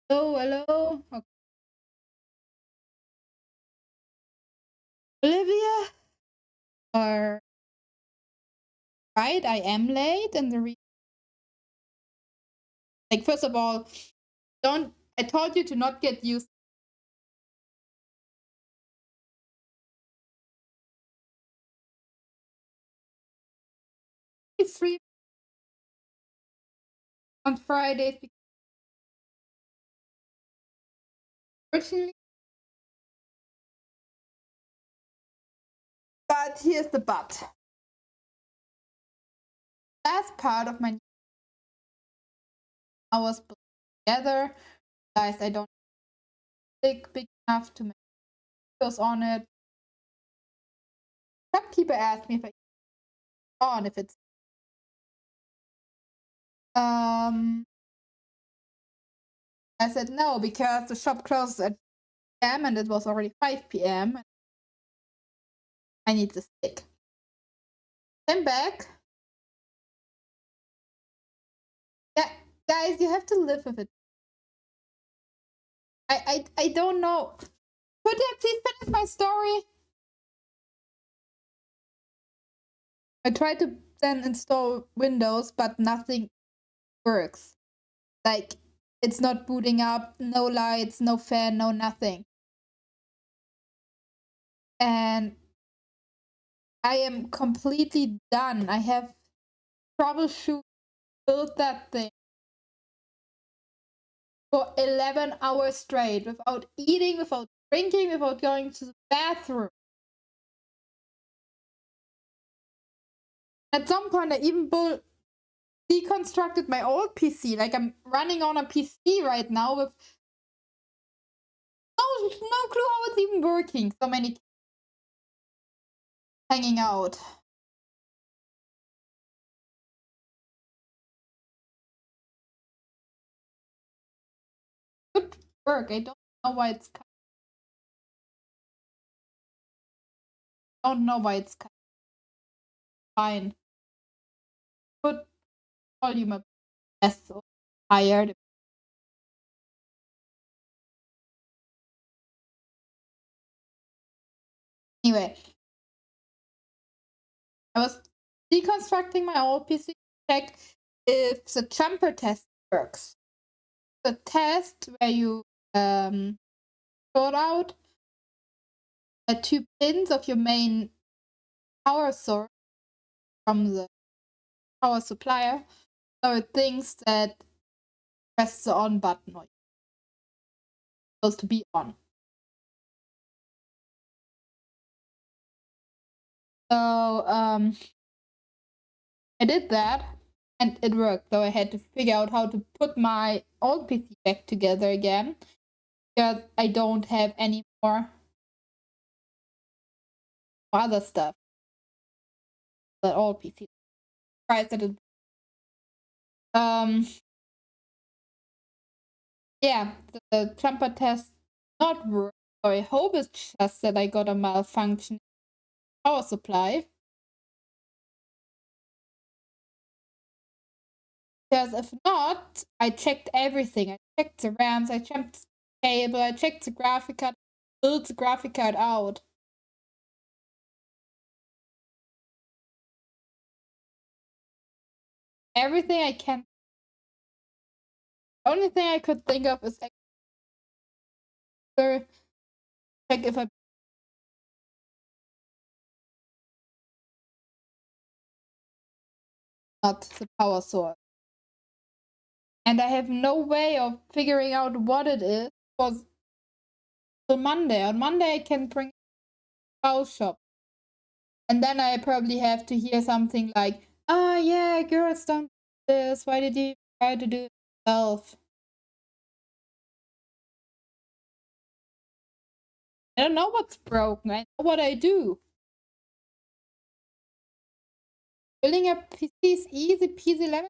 Hello, hello. Okay. Olivia, or right? I am late, and like first of all, don't. I told you to not get used. 3 on Fridays because originally, but here's the but. Last part of my hours put together, guys. I don't think big enough to make videos on it. Shopkeeper asked me if I on if it's um. I said no because the shop closes at p.m. and it was already 5 p.m. I need the stick. Came back. Yeah, guys, you have to live with it. I don't know. Could I please finish my story? I tried to then install Windows, but nothing works. Like, it's not booting up, no lights, no fan, no nothing. And I am completely done. I have troubleshoot built that thing for 11 hours straight without eating, without drinking, without going to the bathroom. At some point, I even deconstructed my old PC. Like, I'm running on a PC right now with no clue how it's even working. So many hanging out. Good work. I don't know why it's fine. Good volume up. Yes, so tired. Anyway, I was deconstructing my old PC to check if the jumper test works. The test where you sort out two pins of your main power source from the power supplier. So it thinks that press the on button or it's supposed to be on. So I did that and it worked. So I had to figure out how to put my old PC back together again because I don't have any more other stuff. The old PC. Price that it yeah, the jumper test not work. So I hope it's just that I got a malfunction power supply. Because if not, I checked everything. I checked the RAMs, I checked the cable, I checked the graphic card, built the graphic card out. Everything I can. The only thing I could think of is check if I not the power source. And I have no way of figuring out what it is for till Monday. On Monday I can bring it to the house shop. And then I probably have to hear something like, "Ah, yeah, girls don't do this. Why did you try to do it yourself?" I don't know what's broken. I know what I do. Building a PC is easy peasy lemon.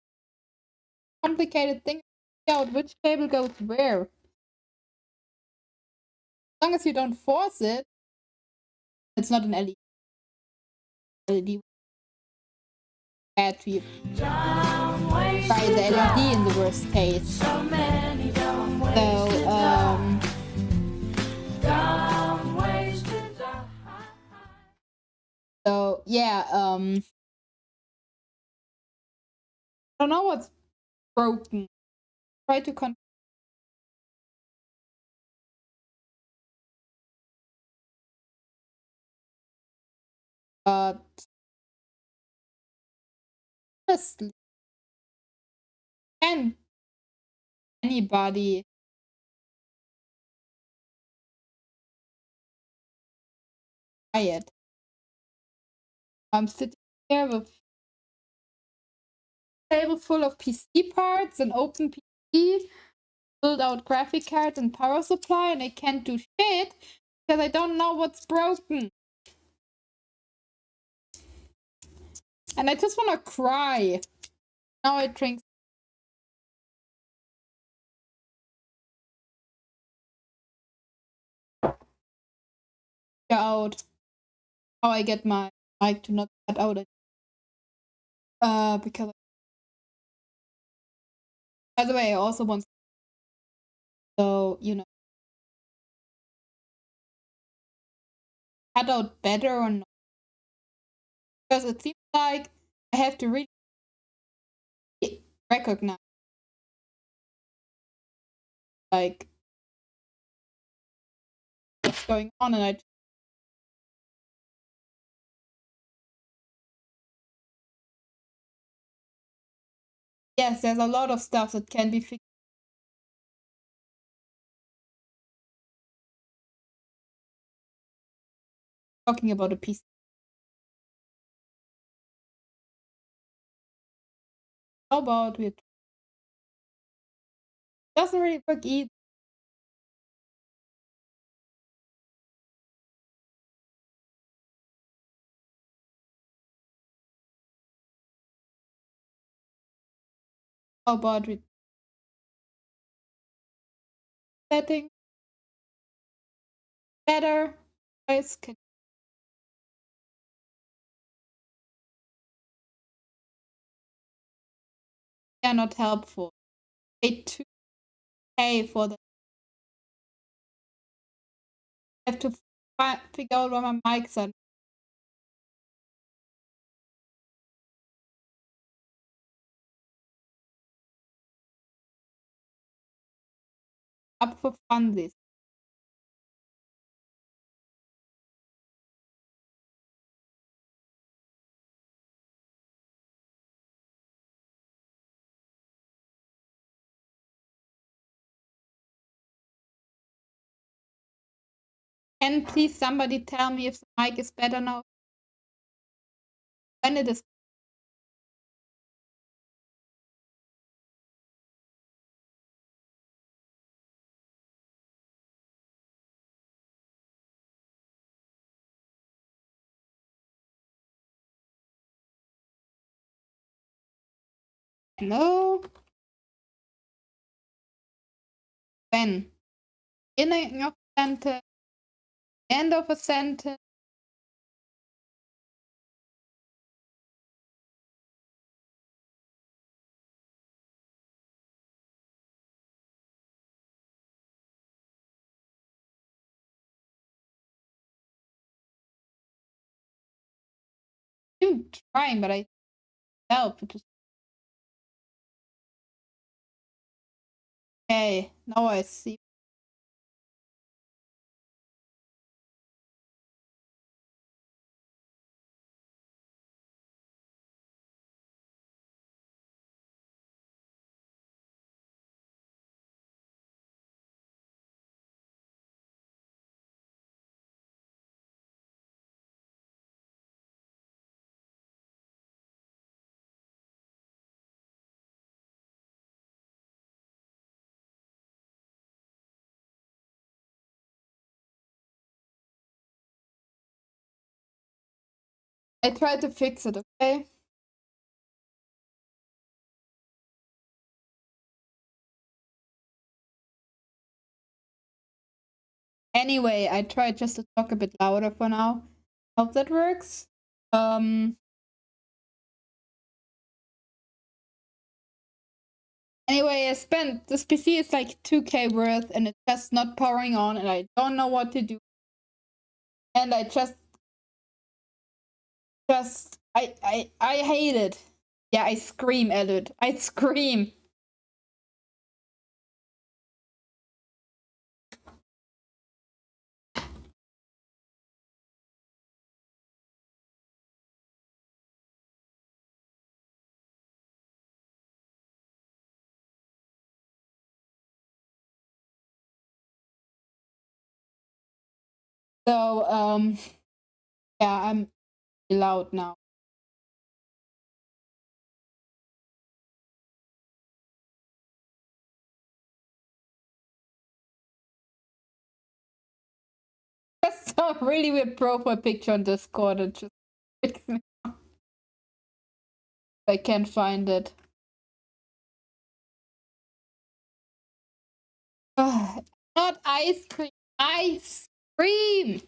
Complicated thing. Figure out which cable goes where. As long as you don't force it, it's not an LED. LED battery. Try the LED in the worst case. So yeah, I don't know what's broken. Try to but honestly, can anybody try it? I'm sitting here with a table full of PC parts, an open PC, build out graphic cards and power supply, and I can't do shit because I don't know what's broken. And I just wanna cry. Now I drink. Out how I get my mic to not cut out it. Because by the way, I also want so cut out better or not, because it seems like I have to really recognize like what's going on, and I yes, there's a lot of stuff that can be fixed. Talking about a piece. How about it? Doesn't really work either. How about with setting better? Guys, they are not helpful. They too pay for the. I have to figure out where my mics are. Up for fun this. Can please somebody tell me if the mic is better now? When it is. Hello? When? Beginning of a sentence, end of a sentence. I'm trying, but I help. Okay, now I see. I try to fix it, okay? Anyway, I try just to talk a bit louder for now. Hope that works. Um Anyway, I spent, this PC is like 2K worth and it's just not powering on and I don't know what to do. And I I hate it. Yeah, I scream at it. I scream. So, yeah, I'm loud now. That's a really weird profile picture on Discord. It just freaks me out. I can't find it. Not ice cream. Ice cream.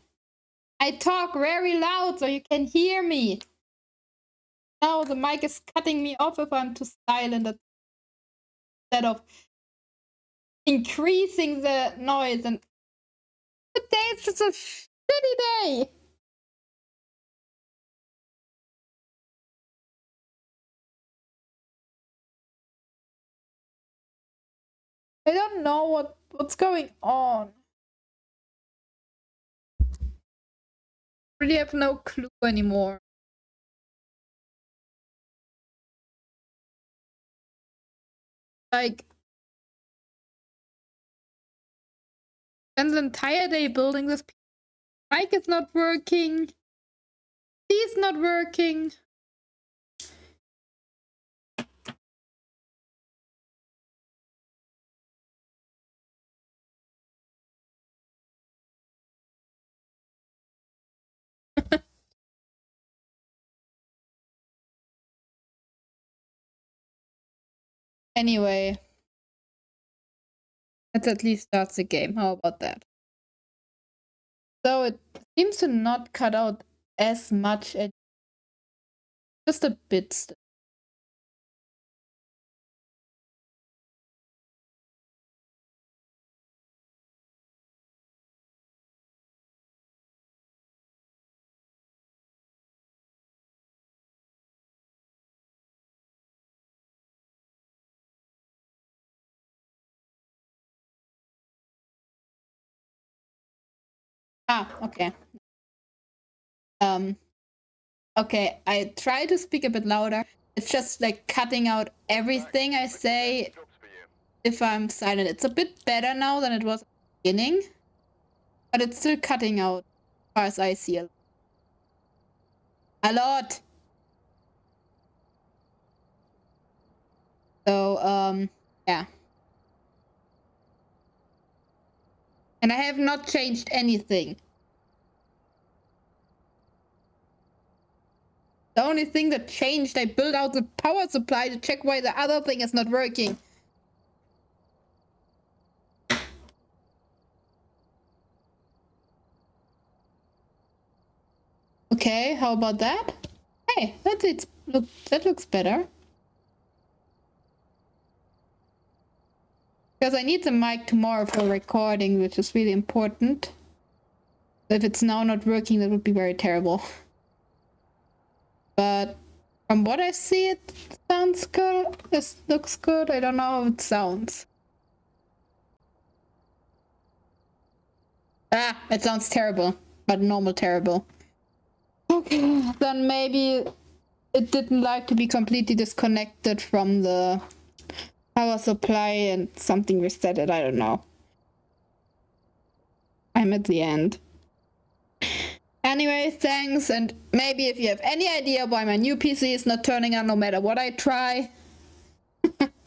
I talk very loud so you can hear me. Now the mic is cutting me off if I'm too silent instead of increasing the noise. And today is just a shitty day. I don't know what's going on. I really have no clue anymore. Like, spend the entire day building this. Mic is not working. He's not working. Anyway, let's at least start the game. How about that? So it seems to not cut out as much, just a bit still. Ah, okay. Okay, I try to speak a bit louder. It's just like cutting out everything I say if I'm silent. It's a bit better now than it was at the beginning, but it's still cutting out as far as I see a lot. So, yeah. And I have not changed anything. The only thing that changed, I built out the power supply to check why the other thing is not working. Okay, how about that? Hey, that looks better. Because I need the mic tomorrow for recording, which is really important. If it's now not working, that would be very terrible. But from what I see, it sounds good. This looks good. I don't know how it sounds. Ah, it sounds terrible, but normal terrible. Okay, then maybe it didn't like to be completely disconnected from the power supply and something reset it. I don't know. I'm at the end. Anyway, thanks, and maybe if you have any idea why my new PC is not turning on no matter what I try,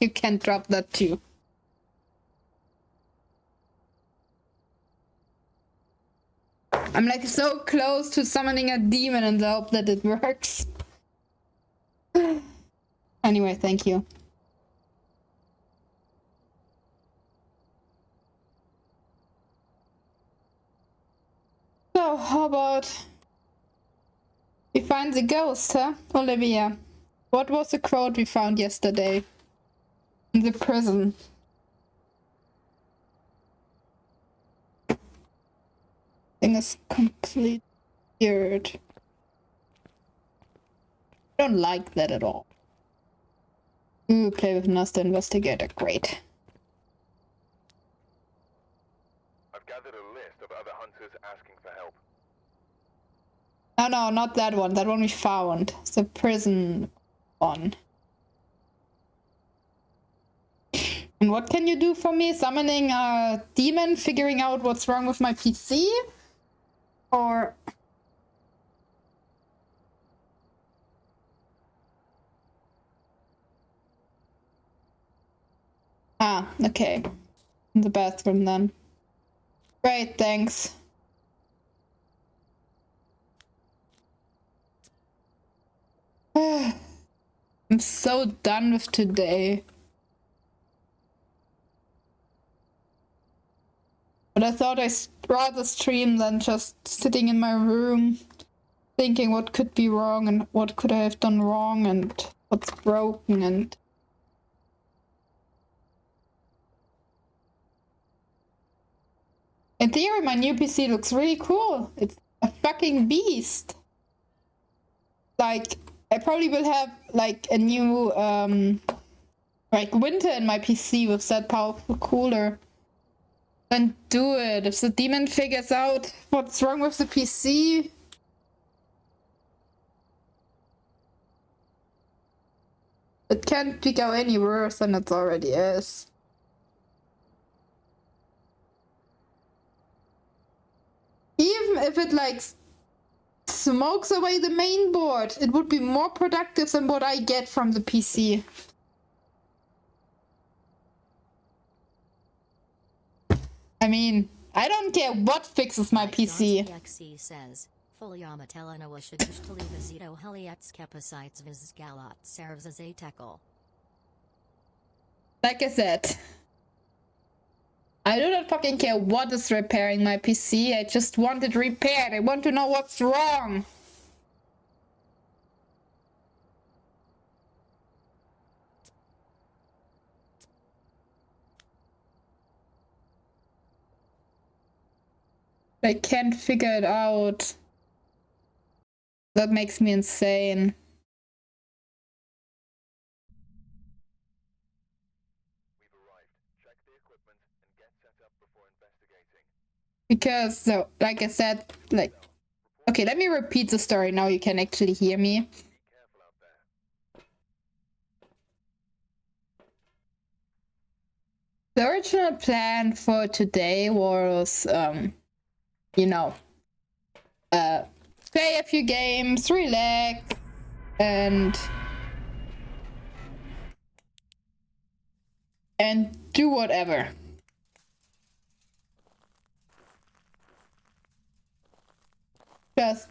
you can drop that too. I'm like so close to summoning a demon in the hope that it works. Anyway, thank you. So, how about we find the ghost, huh? Olivia, what was the quote we found yesterday? in the prison. Thing is completely weird. I don't like that at all. Ooh, play with Master Investigator, great. I've gathered a list of other hunters asking for help. Oh no, not that one. That one we found. It's the prison one. And what can you do for me? Summoning a demon, figuring out what's wrong with my PC? Or... Ah, okay. In the bathroom then. Great, thanks. I'm so done with today. But I thought I'd rather stream than just sitting in my room thinking what could be wrong and what could I have done wrong and what's broken and... In theory, my new PC looks really cool. It's a fucking beast. Like, I probably will have like a new like winter in my PC with that powerful cooler. Then do it. If the demon figures out what's wrong with the PC, it can't go any worse than it already is. Even if it like smokes away the main board, it would be more productive than what I get from the PC. I mean, I don't care what fixes my PC. Says, like I said, I do not fucking care what is repairing my PC. I just want it repaired. I want to know what's wrong. I can't figure it out. That makes me insane. We've arrived. Check the equipment and get set up before investigating. Because, so, like I said, like... Okay, let me repeat the story now you can actually hear me. Be careful out there. The original plan for today was, you know, play a few games, relax, and do whatever. Just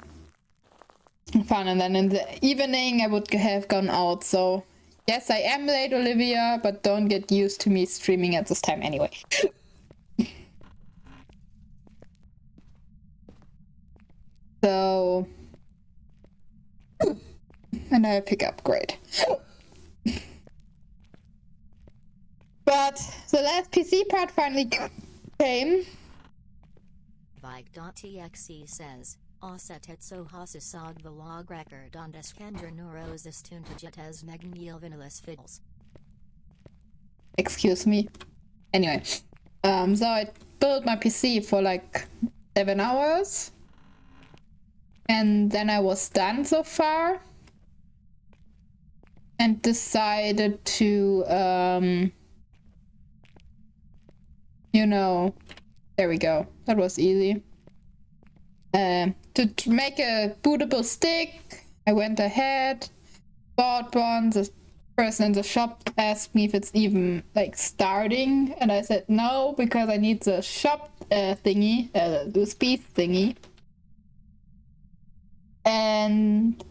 fun, and then in the evening I would have gone out. So yes, I am late, Olivia, but don't get used to me streaming at this time anyway. So, and I pick up, great. But the last PC part finally came. Vike.txe says, Osetetso hasisag the log record on Deskander neurosis tuntajetes megnil fiddles. Excuse me. Anyway, so I built my PC for like 7 hours. And then I was done so far. And decided to, you know, there we go. That was easy. To make a bootable stick, I went ahead, bought one. The person in the shop asked me if it's even like starting, and I said no because I need the shop thingy, the USB thingy. And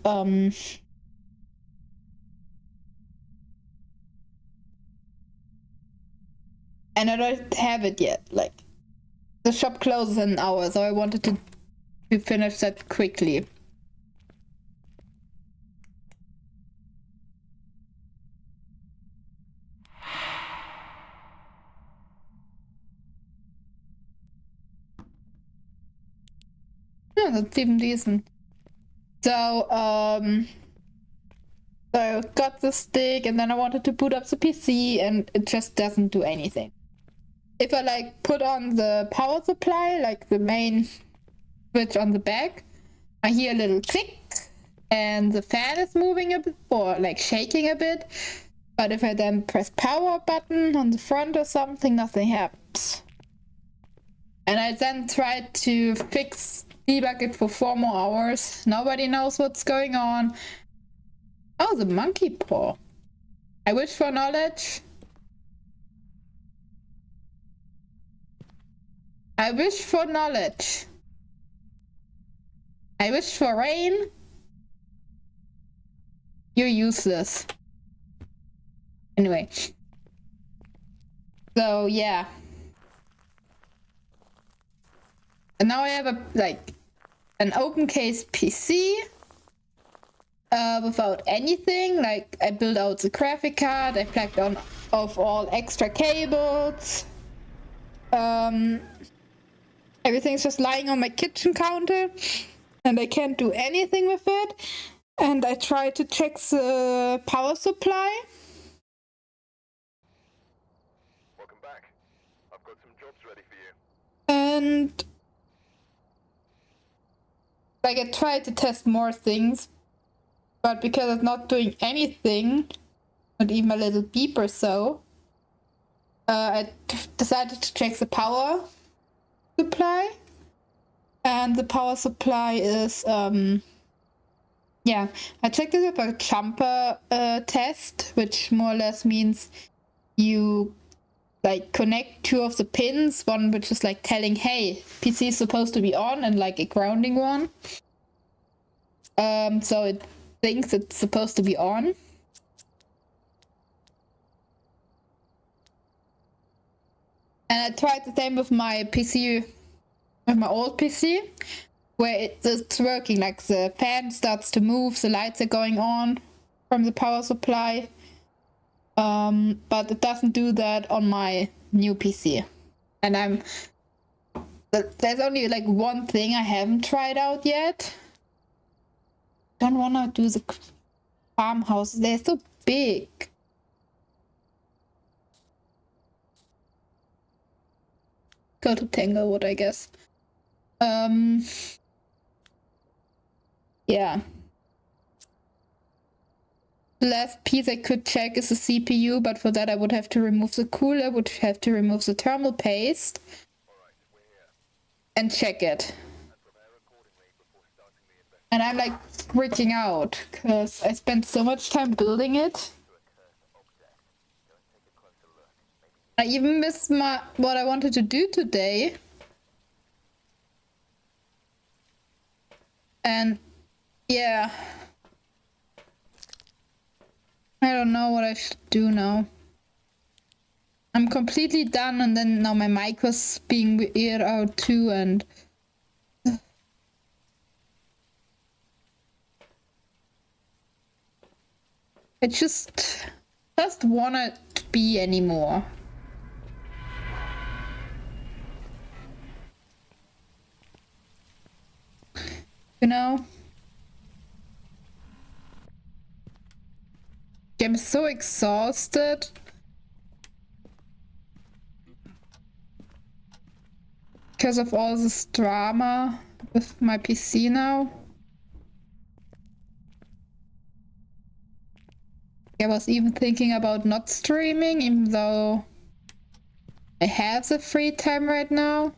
I don't have it yet. Like the shop closes in an hour, so I wanted to finish that quickly. Yeah, that's even decent. So, so I got the stick and then I wanted to boot up the PC and it just doesn't do anything. If I like put on the power supply, like the main switch on the back, I hear a little click and the fan is moving a bit or like shaking a bit. But if I then press power button on the front or something, nothing happens. And I then tried to debug it for 4 more hours. Nobody knows what's going on. Oh, the monkey paw. I wish for knowledge. I wish for knowledge. I wish for rain. You're useless. Anyway. So, yeah. And now I have an open case PC. Without anything. Like, I built out the graphic card. I plugged on off all extra cables. Everything's just lying on my kitchen counter. And I can't do anything with it. And I tried to check the power supply. Welcome back. I've got some jobs ready for you. And like I tried to test more things, but because it's not doing anything, not even a little beep or so, I decided to check the power supply. And the power supply is yeah, I checked it with a jumper test, which more or less means you like connect 2 of the pins, one which is like telling, hey, PC is supposed to be on, and like a grounding one. So it thinks it's supposed to be on. And I tried the same with my PC, with my old PC, where it's working, like the fan starts to move, the lights are going on from the power supply. But it doesn't do that on my new PC. And there's only like one thing I haven't tried out yet. Don't wanna do the farmhouse. They're so big. Go to Tanglewood, I guess. Yeah. The last piece I could check is the CPU, but for that I would have to remove the cooler, would have to remove the thermal paste, and check it. And I'm like freaking out, because I spent so much time building it. I even missed what I wanted to do today. And yeah. I don't know what I should do now. I'm completely done, and then now my mic was being weird out too, and I just wanna be anymore. You know? I'm so exhausted. Because of all this drama with my PC now. I was even thinking about not streaming, even though I have the free time right now.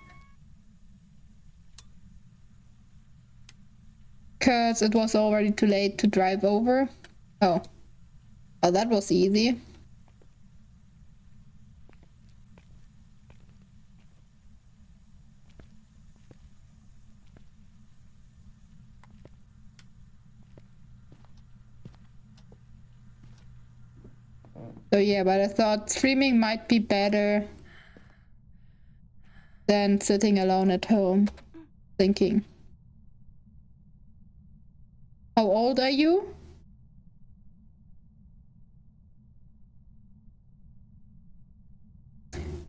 Because it was already too late to drive over. Oh. Oh, that was easy. So yeah, but I thought streaming might be better than sitting alone at home, thinking. How old are you?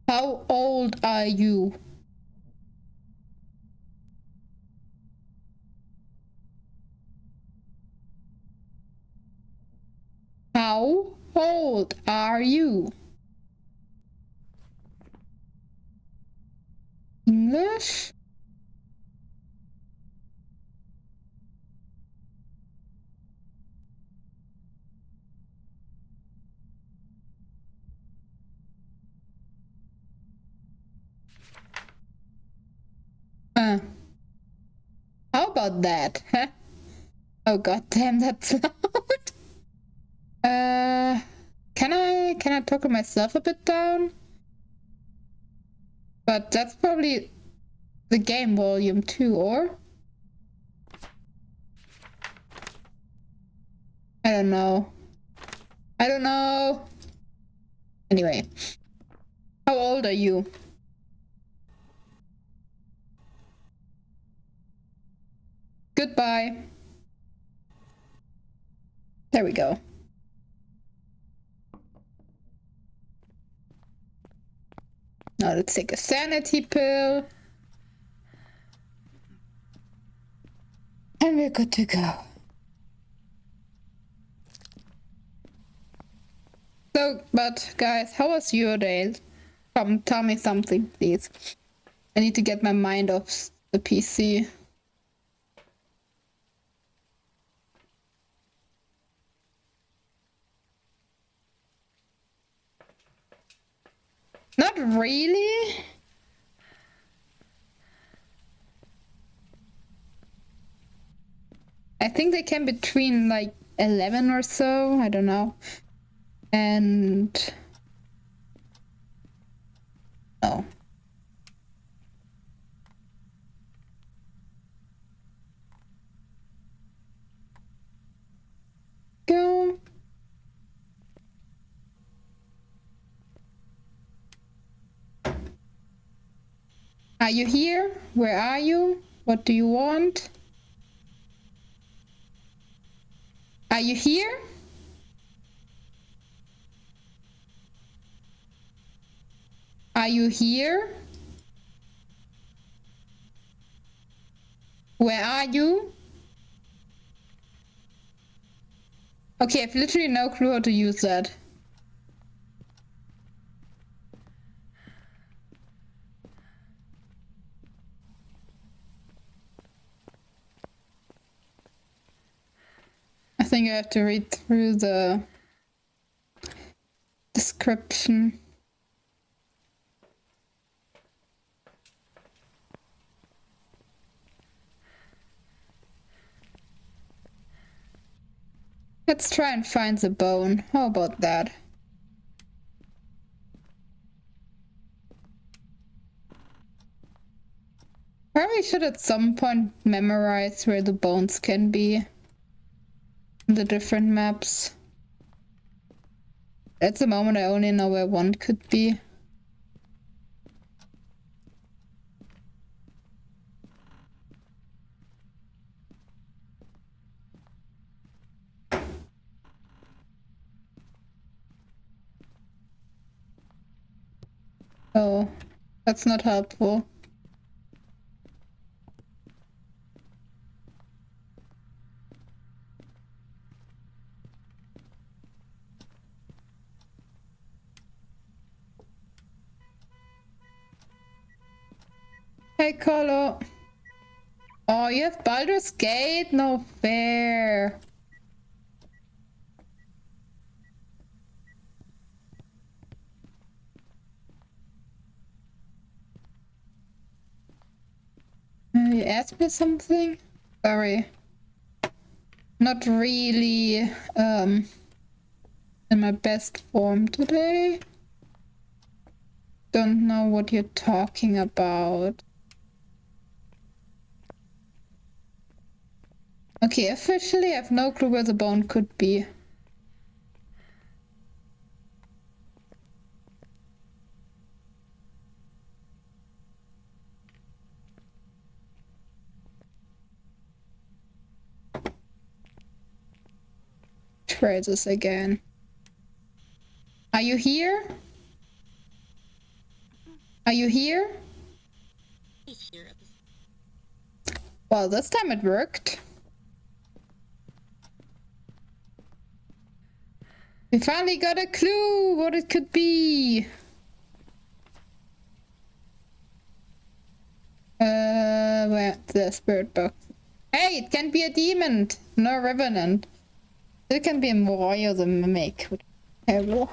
How old are you? old are you? English? How about that? Huh? Oh god damn, that's loud. Can I toggle myself a bit down? But that's probably the game volume too, or? I don't know. I don't know. Anyway. How old are you? Goodbye. There we go. Now let's take a sanity pill. And we're good to go. So, but guys, how was your day? Tell me something, please. I need to get my mind off the PC. Not really. I think they came between like 11 or so. I don't know. And oh. Go. Are you here? Where are you? What do you want? Are you here? Are you here? Where are you? Okay, I've literally no clue how to use that. I think I have to read through the description. Let's try and find the bone. How about that? Probably should at some point memorize where the bones can be in the different maps. At the moment I only know where one could be. Oh, that's not helpful. Hey, Colo. Oh, you have Baldur's Gate? No fair. You asked me something? Sorry. Not really in my best form today. Don't know what you're talking about. Okay, officially I have no clue where the bone could be. Try this again. Are you here? Are you here? Well, this time it worked. We finally got a clue what it could be. Where the spirit box? Hey, it can be a demon, no revenant. It can be a warrior, the mimic. Terrible.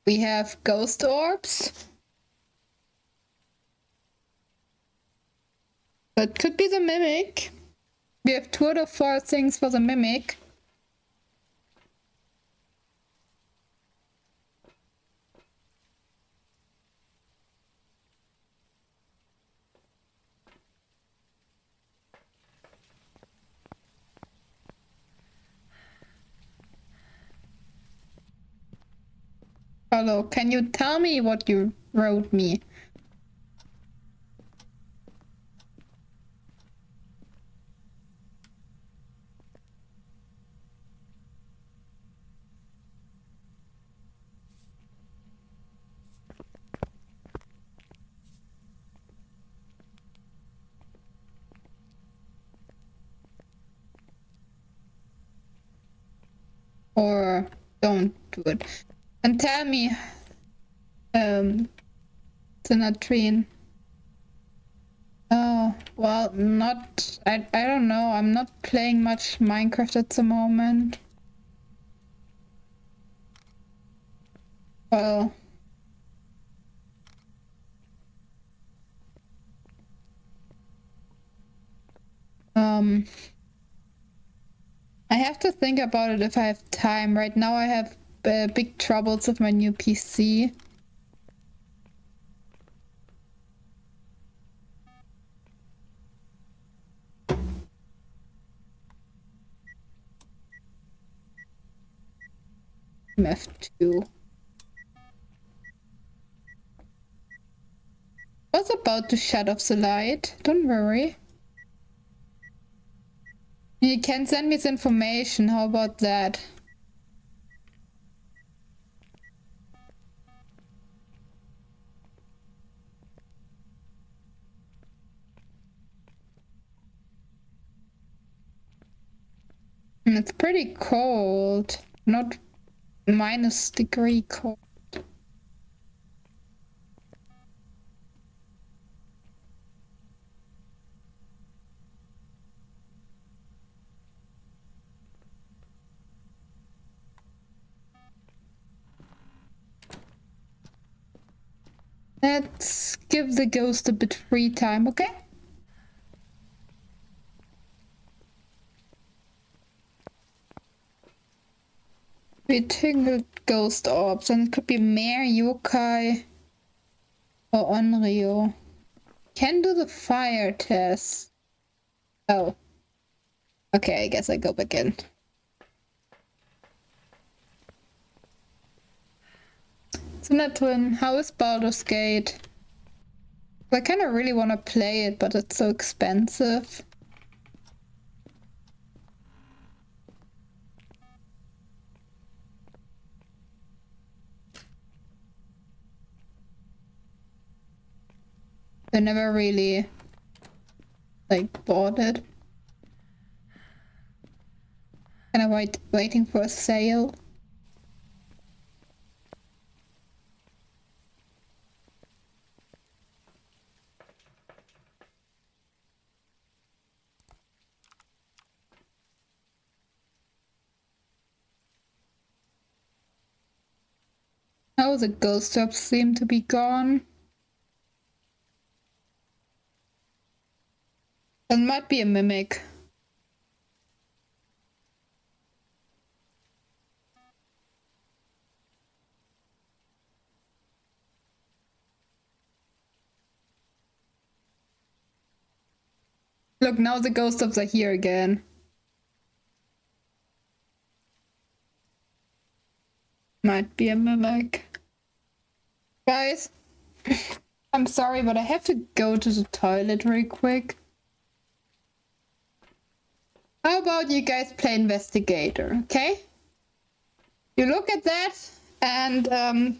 We have ghost orbs. That could be the mimic. We have 2 out of 4 things for the mimic. Hello, can you tell me what you wrote me? Or don't do it. And tell me, Sinatrine. Oh, well, not... I don't know. I'm not playing much Minecraft at the moment. Well... I have to think about it if I have time. Right now I have big troubles with my new PC. F2. I was about to shut off the light. Don't worry. You can send me the information. How about that? It's pretty cold. Not -degree cold. Let's give the ghost a bit free time, okay? We tingled ghost orbs, and it could be Mare, Yokai, or Onryo. Can do the fire test. Oh. Okay, I guess I go back in. Sinatwin, how is Baldur's Gate? I kind of really want to play it, but it's so expensive. I never really, like, bought it. Kind of waiting for a sale. Oh, the ghost orbs seem to be gone. It might be a mimic. Look, now the ghost orbs are here again. Might be a mimic. Guys, I'm sorry, but I have to go to the toilet real quick. How about you guys play investigator, okay? You look at that and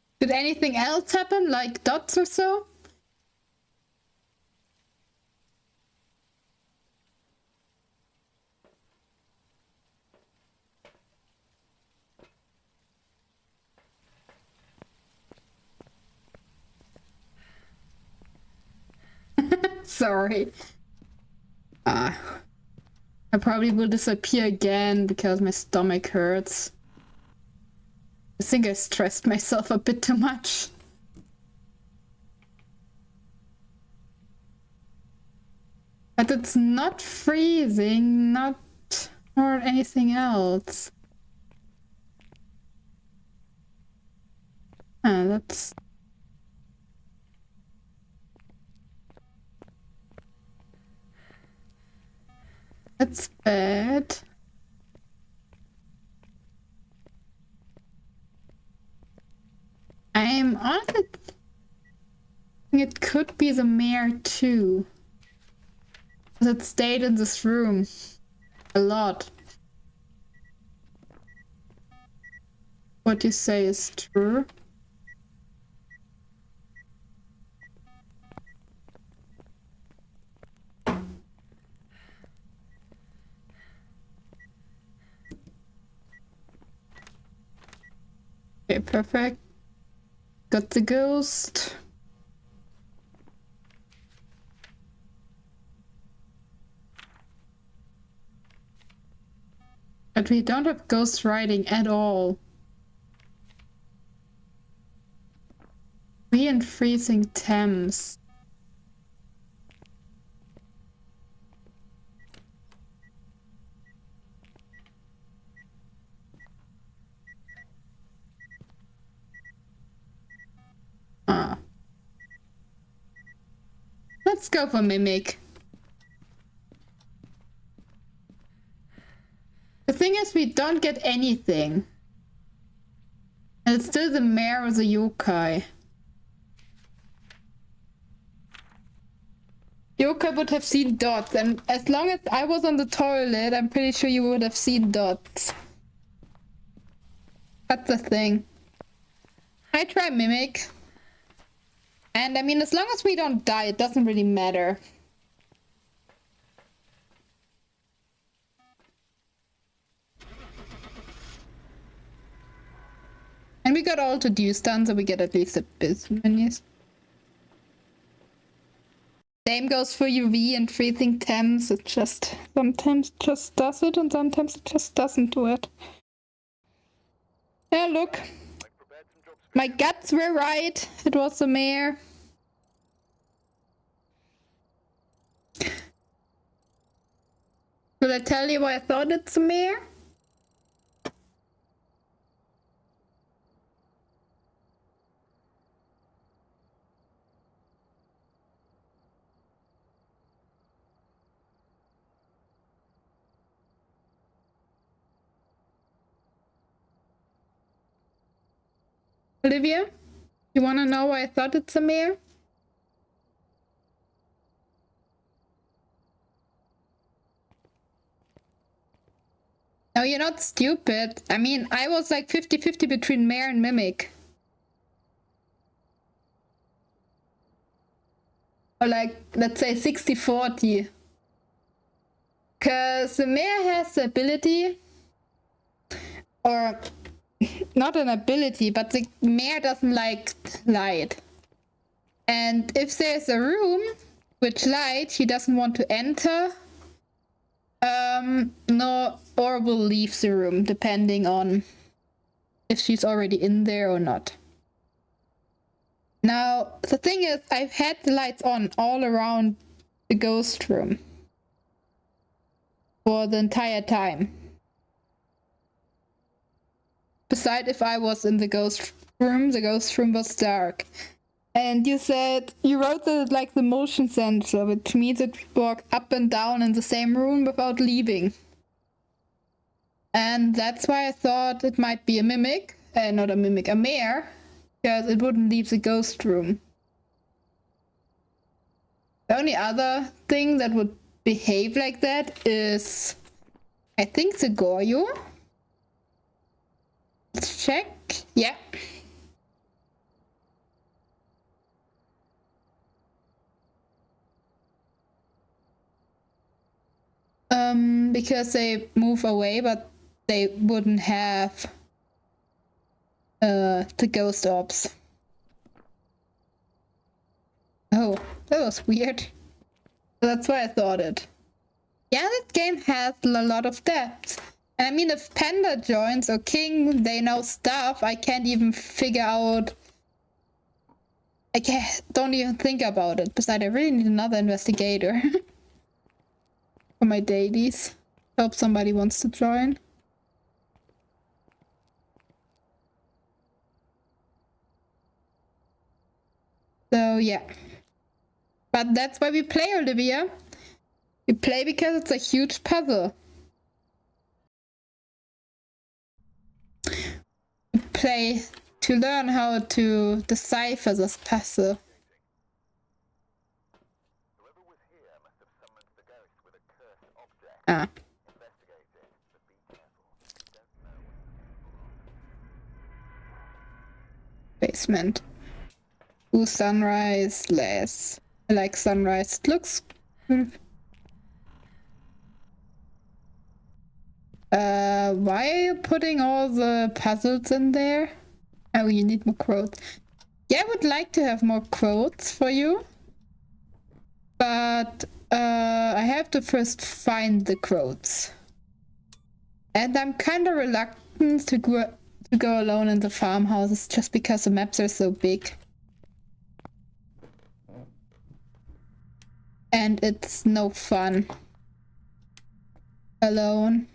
Did anything else happen, like dots or so? Sorry. I probably will disappear again because my stomach hurts. I think I stressed myself a bit too much. But it's not freezing, not or anything else. That's bad. I'm honestly thinking it could be the mayor too. It stayed in this room a lot. What you say is true. Okay, perfect. Got the ghost. But we don't have ghost writing at all. We and freezing temps. Let's go for Mimic. The thing is, we don't get anything. And it's still the mayor or the yokai. Yokai would have seen dots, and as long as I was on the toilet, I'm pretty sure you would have seen dots. That's the thing. I try Mimic. And I mean, as long as we don't die, it doesn't really matter. And we got all to do done, so we get at least a bit minis. Same goes for UV and freezing temps. It just sometimes just does it, and sometimes it just doesn't do it. Yeah, look. My guts were right. It was the mayor. Will I tell you why I thought it's the mayor? Olivia, you want to know why I thought it's a mayor? No, you're not stupid. I mean, I was like 50-50 between mayor and mimic. Or like, let's say 60-40. Because the mayor has the ability, or not an ability, but the mayor doesn't like light. And if there's a room with light he doesn't want to enter, no, or will leave the room, depending on if she's already in there or not. Now, the thing is, I've had the lights on all around the ghost room for the entire time. Besides, if I was in the ghost room was dark. And you said, you wrote that like the motion sensor, which means it walked up and down in the same room without leaving. And that's why I thought it might be a mimic, not a mimic, a mare, because it wouldn't leave the ghost room. The only other thing that would behave like that is, I think, the Goryo. Let's check. Yeah. Because they move away, but they wouldn't have the ghost orbs. Oh, that was weird. That's why I thought it. Yeah, that game has a lot of depth. And I mean, if Panda joins or King, they know stuff I can't even figure out. Don't even think about it. Besides, I really need another investigator for my dailies. Hope somebody wants to join. So yeah. But that's why we play, Olivia. We play because it's a huge puzzle. We play to learn how to decipher this puzzle. Whoever was here must have summoned the ghost with a cursed object. Ah. Investigate it, but be careful. You don't know what the people are. Basement. Ooh, sunrise less. I like sunrise. It looks good. Why are you putting all the puzzles in there? Oh, you need more quotes. Yeah, I would like to have more quotes for you. But I have to first find the quotes. And I'm kind of reluctant to go alone in the farmhouses just because the maps are so big. And it's no fun alone.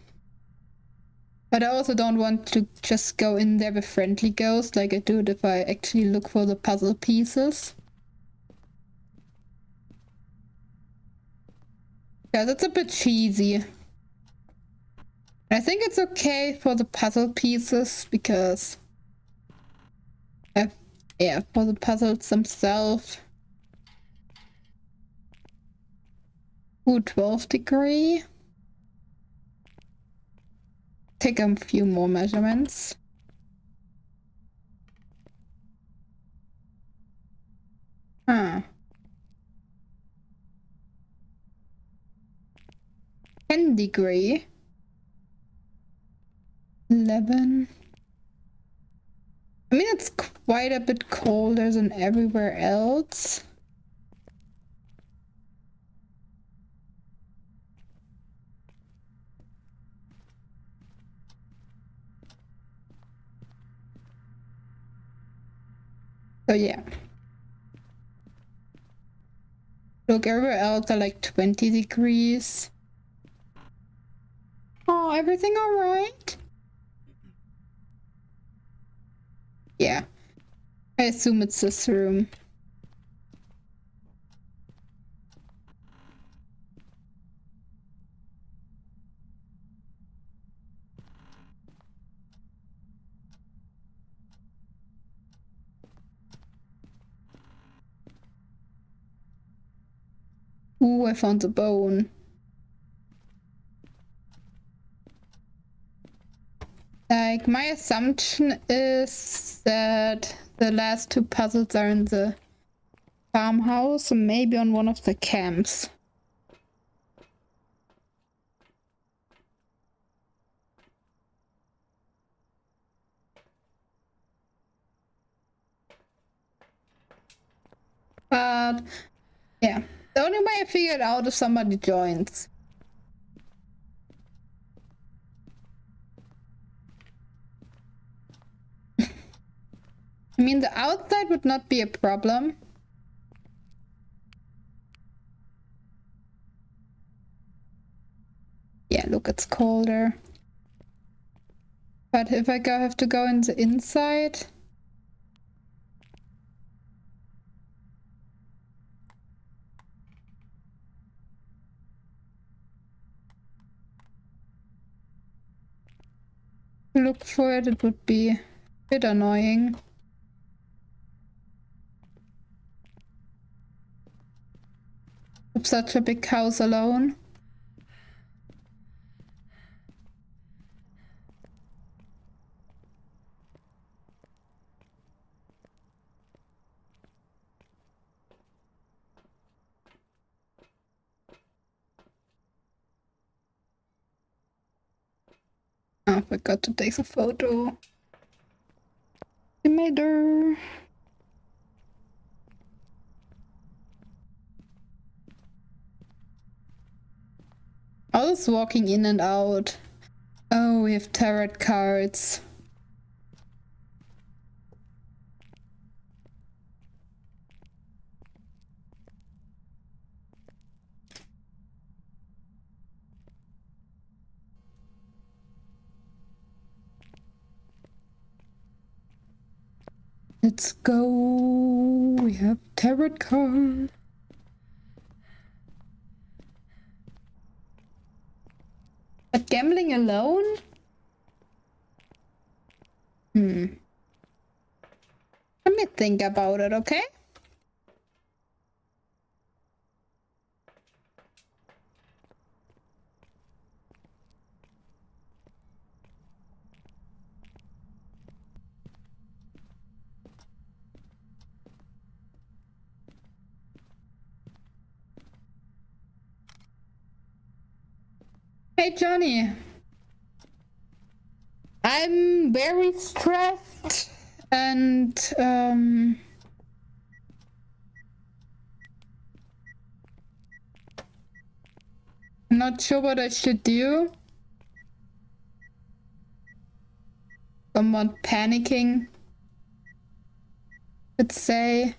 But I also don't want to just go in there with friendly ghosts like I do if I actually look for the puzzle pieces. Because it's a bit cheesy. I think it's okay for the puzzle pieces because... yeah, for the puzzles themselves. Ooh, 12 degree. Take a few more measurements. Huh. 10 degree. 11. I mean, it's quite a bit colder than everywhere else. So yeah. Look, everywhere else are like 20 degrees. Oh, everything all right? Yeah. I assume it's this room. Ooh, I found the bone. Like, my assumption is that the last two puzzles are in the farmhouse, or maybe on one of the camps. But, yeah. The only way I figured out if somebody joins. I mean, the outside would not be a problem. Yeah, look, it's colder. But if I have to go in the inside... look for it, it would be a bit annoying. With such a big house alone. Oh, forgot to take a photo. Estimator. All this walking in and out. Oh, we have tarot cards. Let's go. We have tarot card. But gambling alone? Let me think about it, okay? Hey, Johnny. I'm very stressed and I'm not sure what I should do. Somewhat panicking, let's say.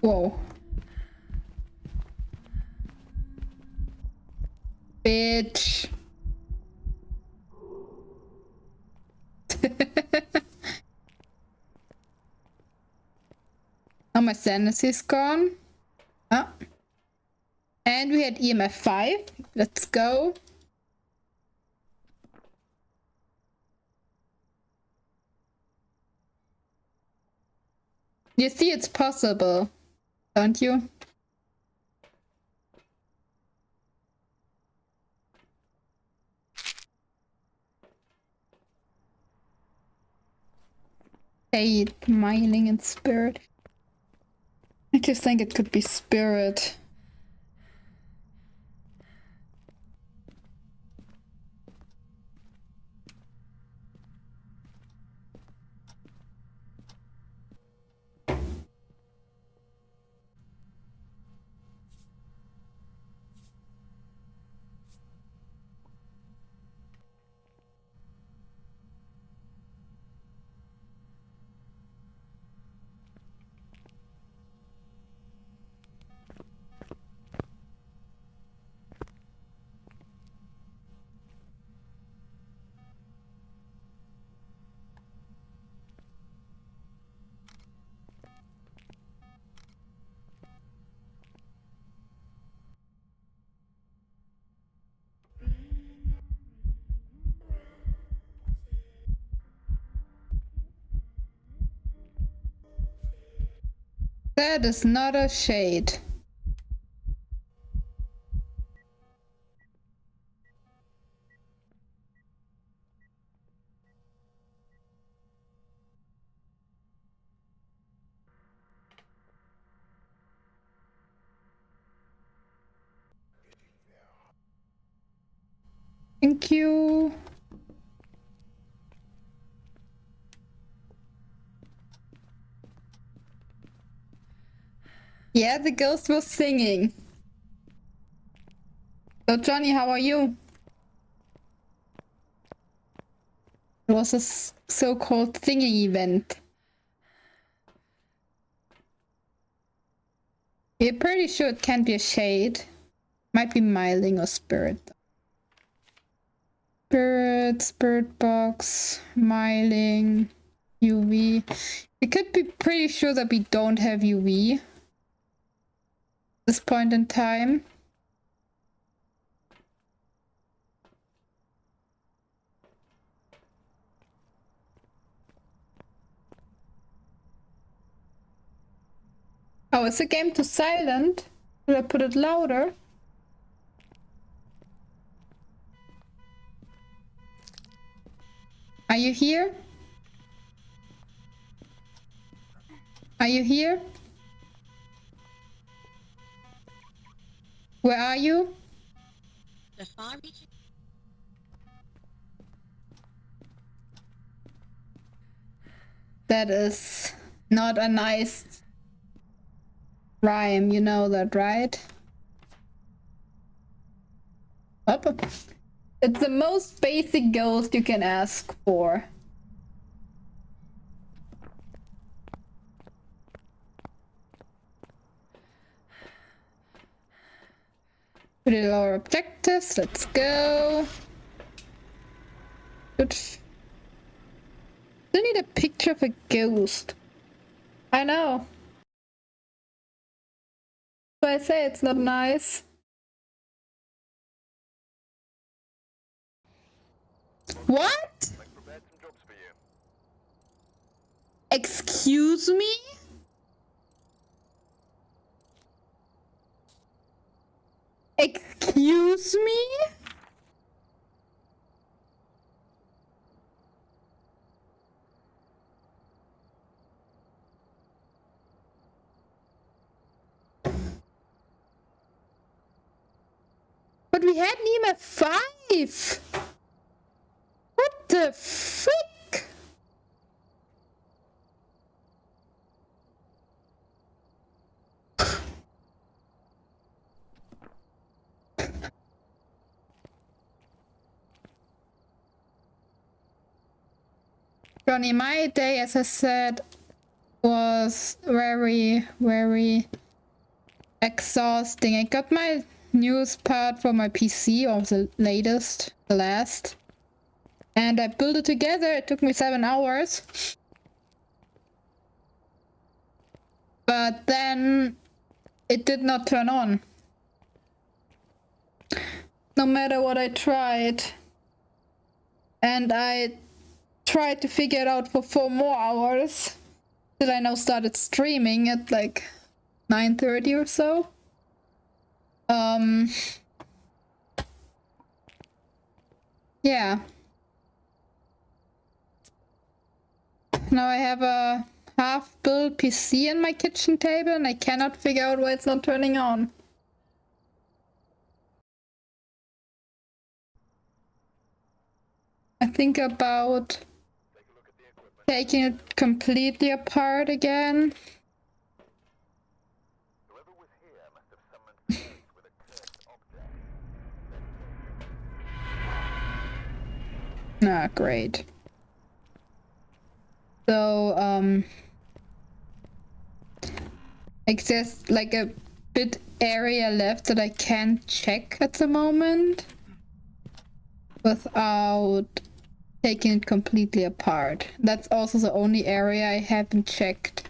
Whoa. Bitch. Oh, my sanity's gone. Oh. And we had EMF 5. Let's go. You see, it's possible, don't you? Fate, mining, and spirit. I just think it could be spirit. That is not a shade. Thank you. Yeah, the ghost was singing. So, Johnny, how are you? It was a so-called singing event. You're pretty sure it can't be a shade. Might be miling or spirit. Spirit box, miling, UV. We could be pretty sure that we don't have UV at this point in time. Oh, is the game too silent? Should I put it louder? Are you here? Are you here? Where are you? The far reaching. That is not a nice rhyme, you know that, right? Up. It's the most basic ghost you can ask for. Pretty lower objectives, let's go. Good. Still need a picture of a ghost. I know. But I say it's not nice. What? I prepared some jobs for you. Excuse me? Excuse me? But we had him at 5. What the frick? Johnny, my day, as I said, was very, very exhausting. I got my newest part for my PC, or the latest, the last. And I built it together. It took me 7 hours. But then it did not turn on. No matter what I tried. And I tried to figure it out for 4 more hours. Till I now started streaming at like 9:30 or so. Yeah. Now I have a half-built PC in my kitchen table and I cannot figure out why it's not turning on. I think about taking it completely apart again. Whoever was here must have summoned spirits with a cursed object. Ah, great. So, exists like a bit area left that I can't check at the moment without taking it completely apart. That's also the only area I haven't checked.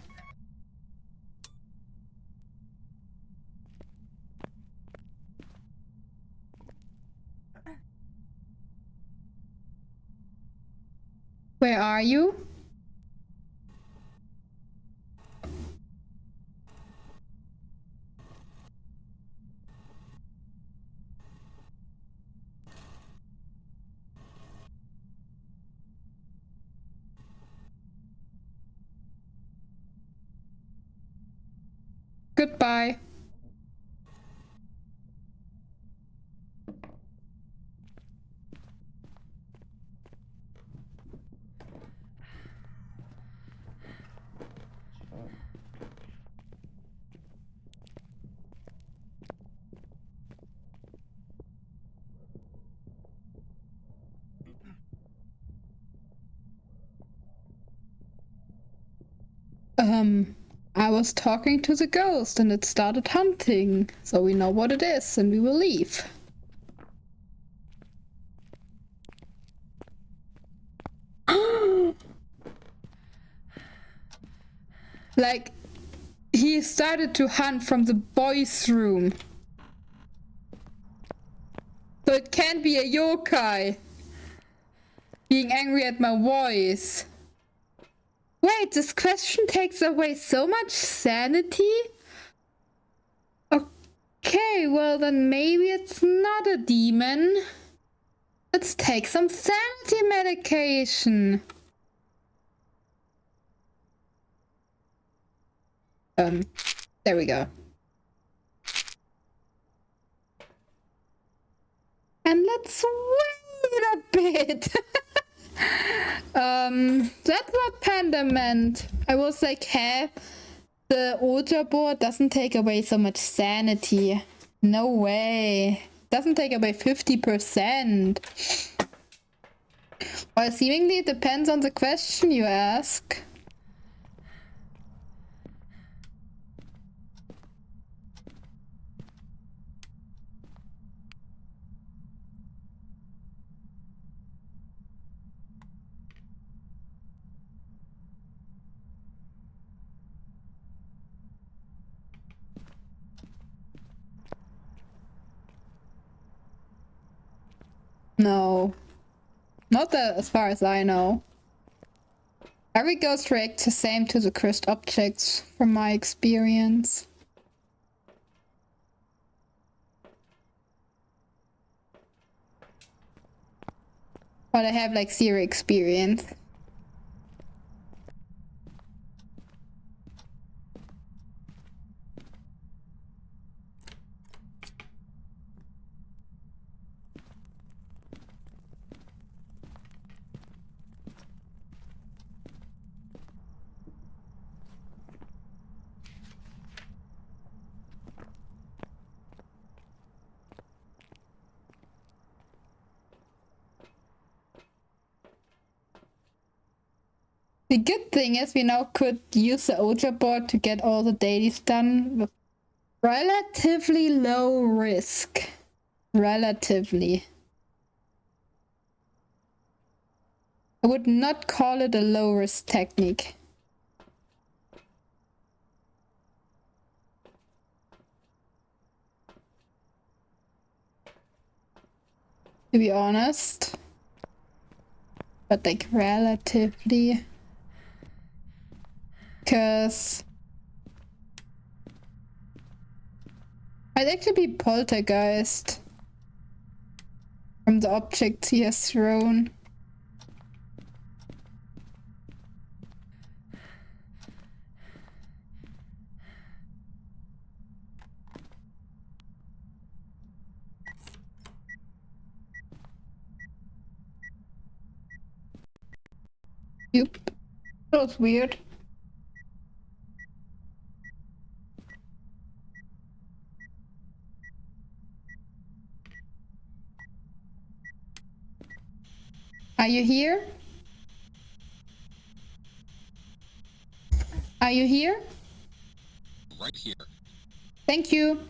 Where are you? Goodbye. I was talking to the ghost and it started hunting, so we know what it is and we will leave. Like, he started to hunt from the boys' room. So it can't be a yokai being angry at my voice. Wait, this question takes away so much sanity? Oh, Okay, well then maybe it's not a demon. Let's take some sanity medication. There we go. And let's wait a bit. That's what Panda meant. I was like, hey, the Ultra board doesn't take away so much sanity. No way. Doesn't take away 50%. Well, seemingly it depends on the question you ask. No. Not that as far as I know. Every ghost reacts the same to the cursed objects, from my experience. But I have like zero experience. The good thing is we now could use the Ouija board to get all the dailies done with relatively low risk. Relatively. I would not call it a low risk technique. To be honest. But like relatively. Because I'd actually be poltergeist from the objects he has thrown. Yep. That was weird. Are you here? Are you here? Right here. Thank you.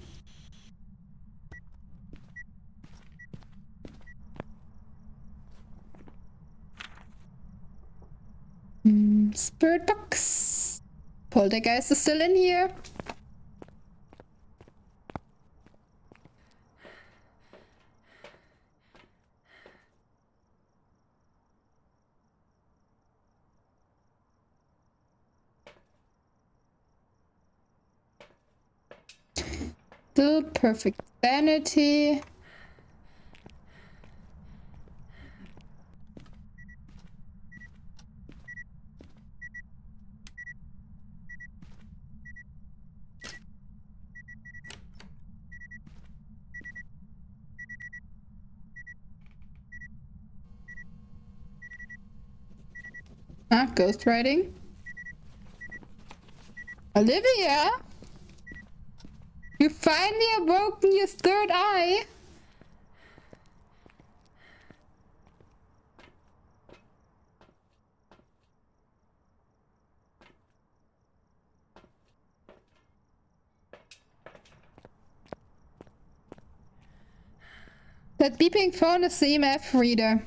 Spirit box. Poltergeist is still in here. Still perfect sanity. Ah, ghost writing. Olivia? You finally awoken your third eye? That beeping phone is the EMF reader.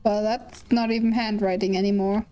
Well, that's not even handwriting anymore.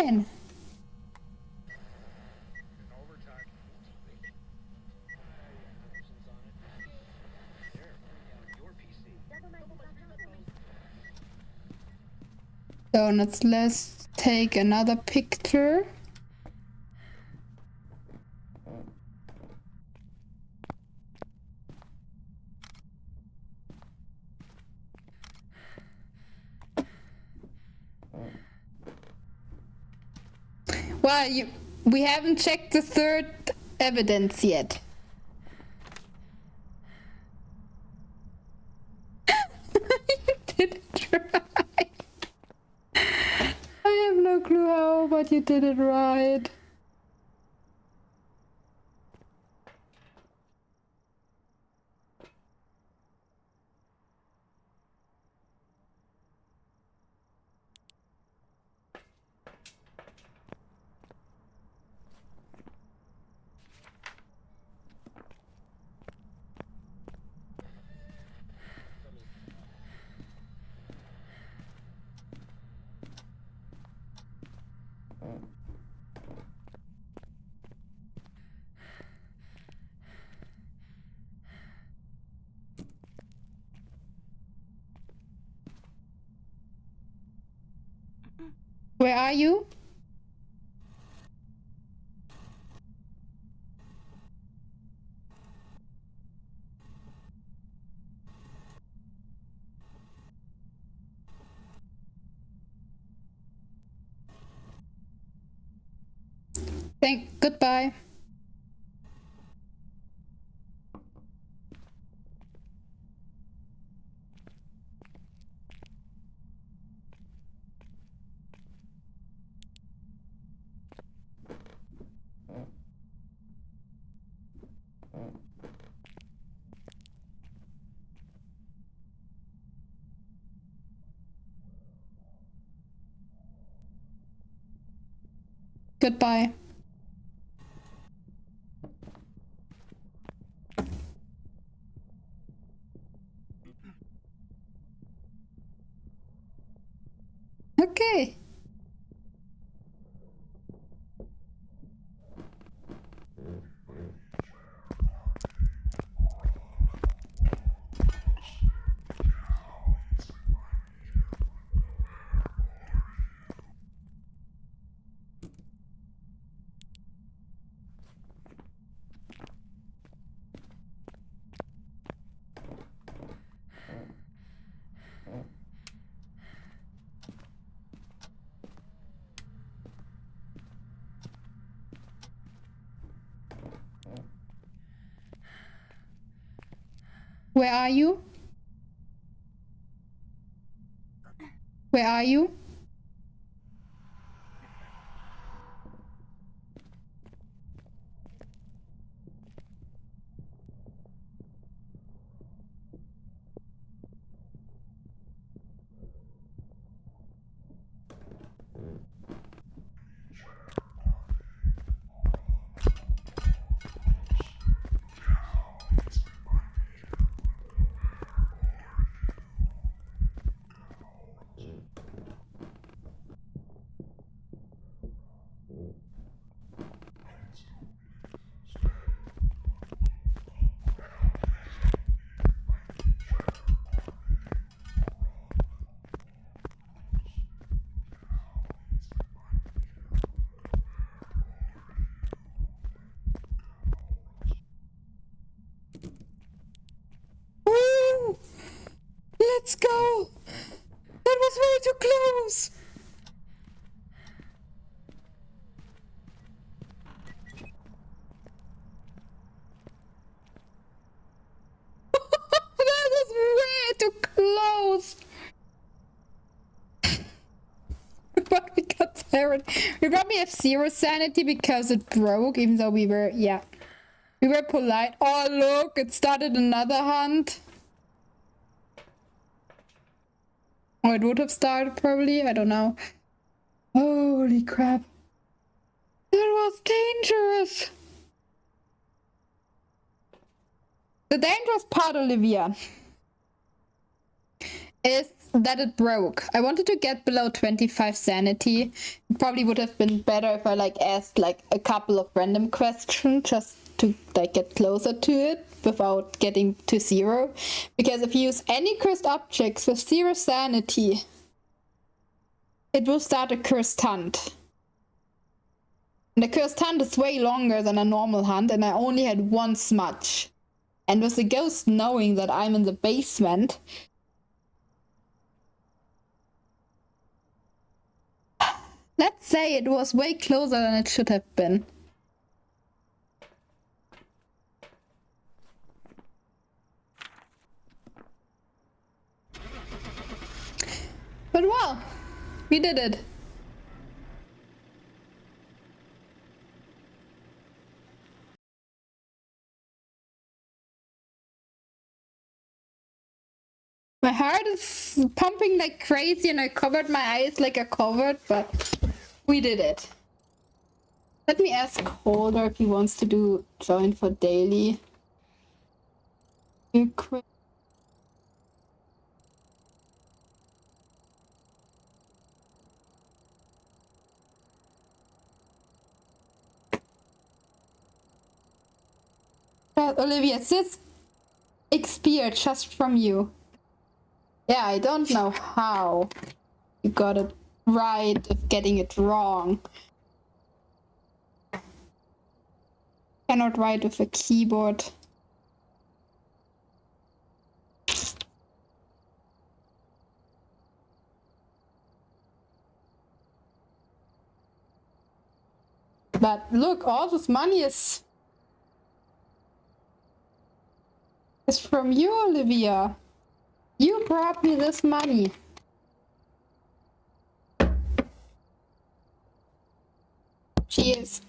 fine. So let's take another picture. Well, we haven't checked the third evidence yet. You did it right. I have no clue how, but you did it right. Where are you? Goodbye. Goodbye. Okay. Where are you? Where are you? Woo! Let's go! That was way too close! That was way too close! But we got tired. We probably have zero sanity because it broke, even though we were, yeah. We were polite. Oh, look, it started another hunt. Or it would have started, probably. I don't know. Holy crap. That was dangerous. The dangerous part, Olivia, is that it broke. I wanted to get below 25 sanity. It probably would have been better if I like asked like a couple of random questions just to like get closer to it without getting to 0. Because if you use any cursed objects with 0 sanity, it will start a cursed hunt. And the cursed hunt is way longer than a normal hunt, and I only had one smudge. And with the ghost knowing that I'm in the basement, let's say it was way closer than it should have been. But well, we did it. My heart is pumping like crazy and I covered my eyes like a covered, but we did it. Let me ask Holder if he wants to do join for daily. Real quick. Olivia, this expired just from you. Yeah, I don't know how you got it right of getting it wrong. Cannot write with a keyboard. But look, all this money is from you, Olivia. You brought me this money. Cheers.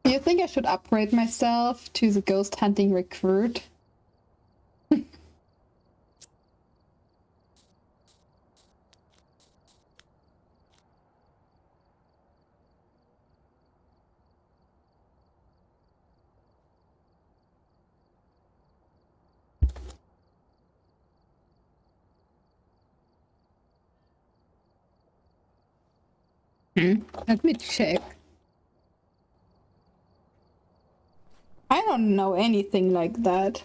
Do you think I should upgrade myself to the ghost hunting recruit? Let me check. I don't know anything like that.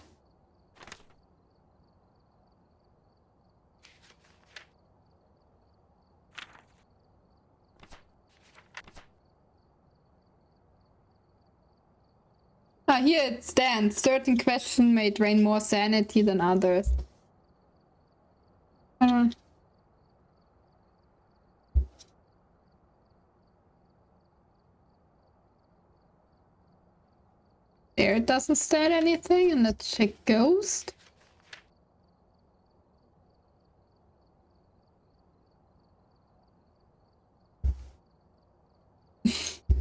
Ah, here it stands. Certain questions may drain more sanity than others. There it doesn't state anything, and let's check ghost.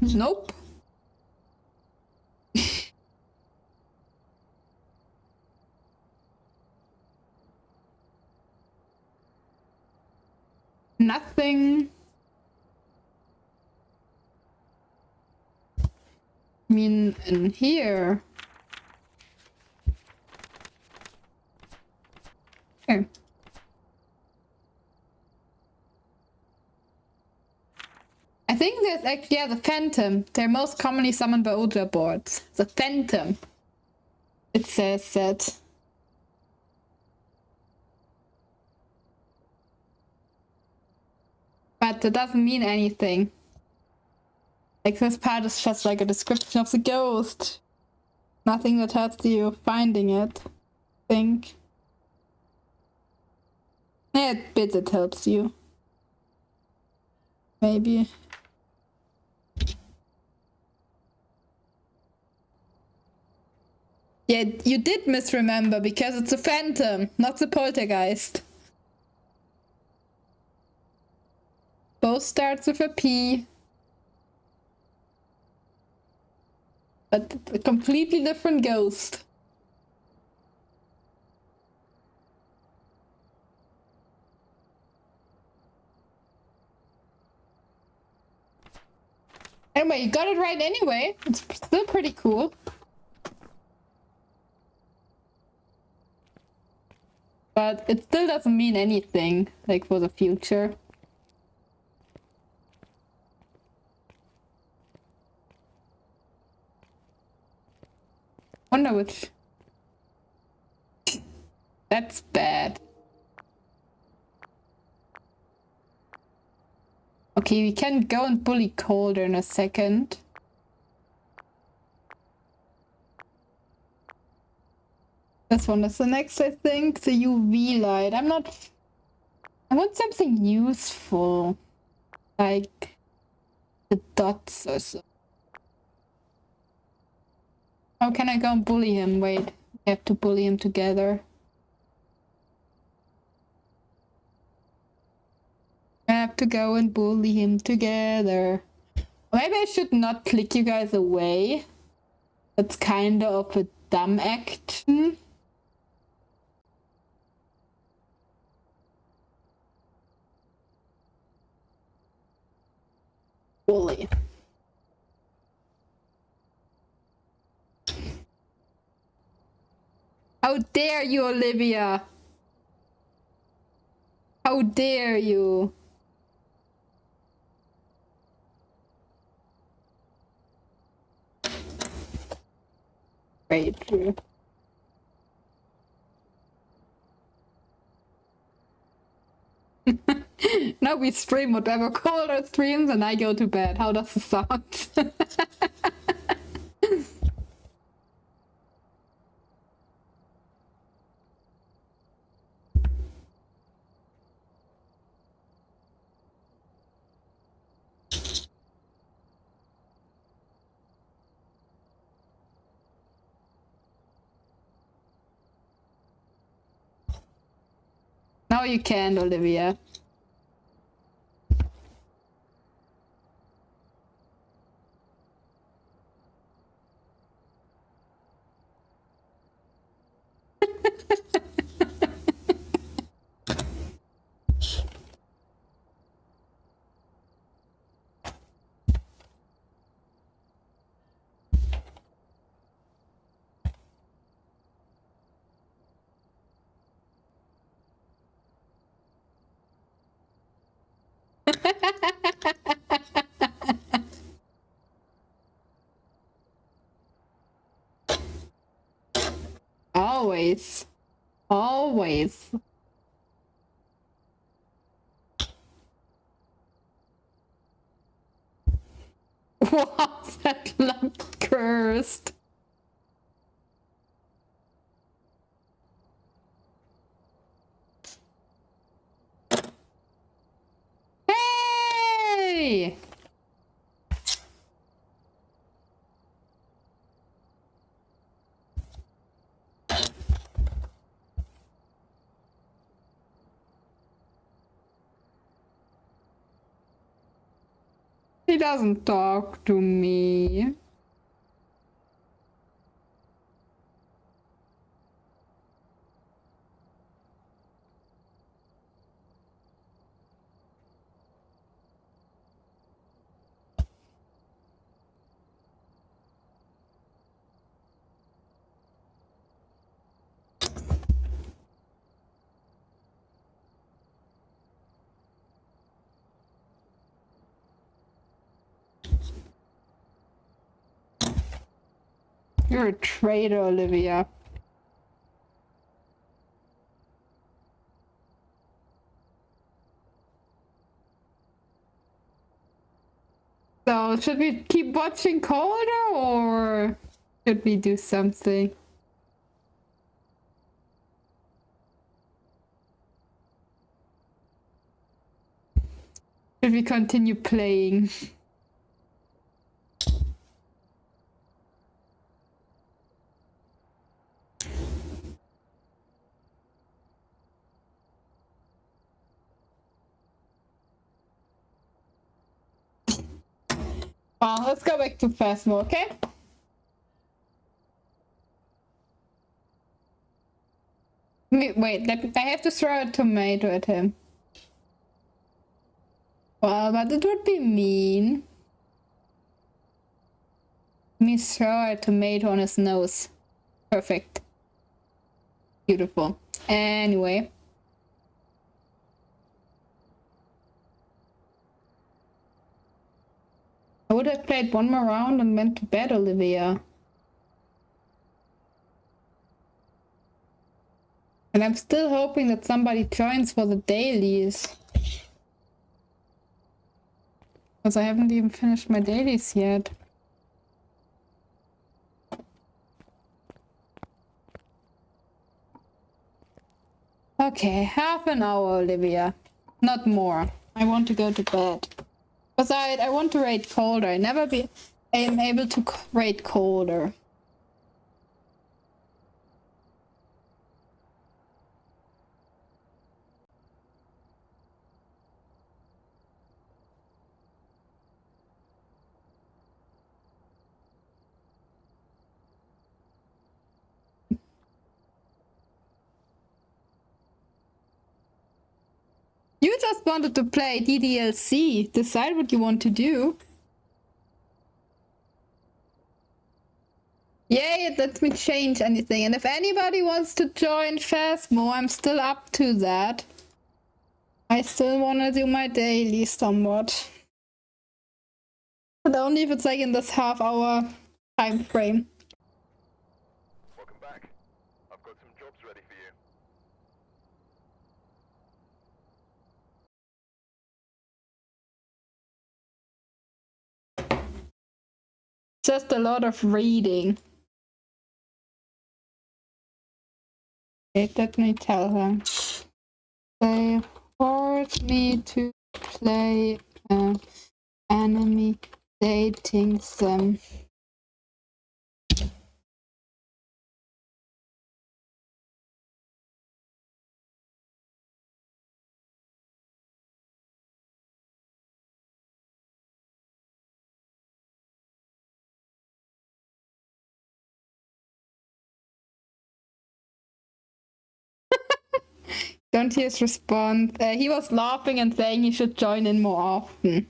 Nope. Nothing. I mean, in here. Okay. I think there's actually, yeah, the Phantom. They're most commonly summoned by Ouija boards. The Phantom. It says that. But that doesn't mean anything. Like, this part is just like a description of the ghost. Nothing that helps you finding it, I think. Yeah, a bit it helps you. Maybe. Yeah, you did misremember because it's a phantom, not the poltergeist. Both starts with a P. But it's a completely different ghost. Anyway, you got it right anyway. It's still pretty cool. But it still doesn't mean anything, like, for the future. Wonder which... That's bad. Okay, we can go and bully Calder in a second. This one is the next, I think. The UV light. I'm not... I want something useful. Like... the dots or so. How can I go and bully him? Wait. We have to bully him together. I have to go and bully him together. Maybe I should not click you guys away. That's kind of a dumb action. Bully. How dare you, Olivia? How dare you? Great. Now we stream whatever Calder streams and I go to bed. How does it sound? Now you can, Olivia. Always. Always. Wow, that lamp cursed. Hey! He doesn't talk to me. You're a traitor, Olivia. So, should we keep watching Calder or should we do something? Should we continue playing? Well, let's go back to Phasmo, okay? Wait, I have to throw a tomato at him. Well, but it would be mean. me throw a tomato on his nose. Perfect. Beautiful. Anyway. I would have played one more round and went to bed, Olivia. And I'm still hoping that somebody joins for the dailies. Because I haven't even finished my dailies yet. Okay, half an hour, Olivia. Not more. I want to go to bed. Besides, I want to rate colder. I am able to rate colder. You just wanted to play DDLC. Decide what you want to do. Yay, it lets me change anything. And if anybody wants to join Phasmo, I'm still up to that. I still want to do my daily somewhat. But only if it's like in this half-hour time frame. Welcome back. I've got some jobs ready for you. Just a lot of reading. Okay, let me tell her. They forced me to play anime dating sim. Don't hear his response. He was laughing and saying he should join in more often.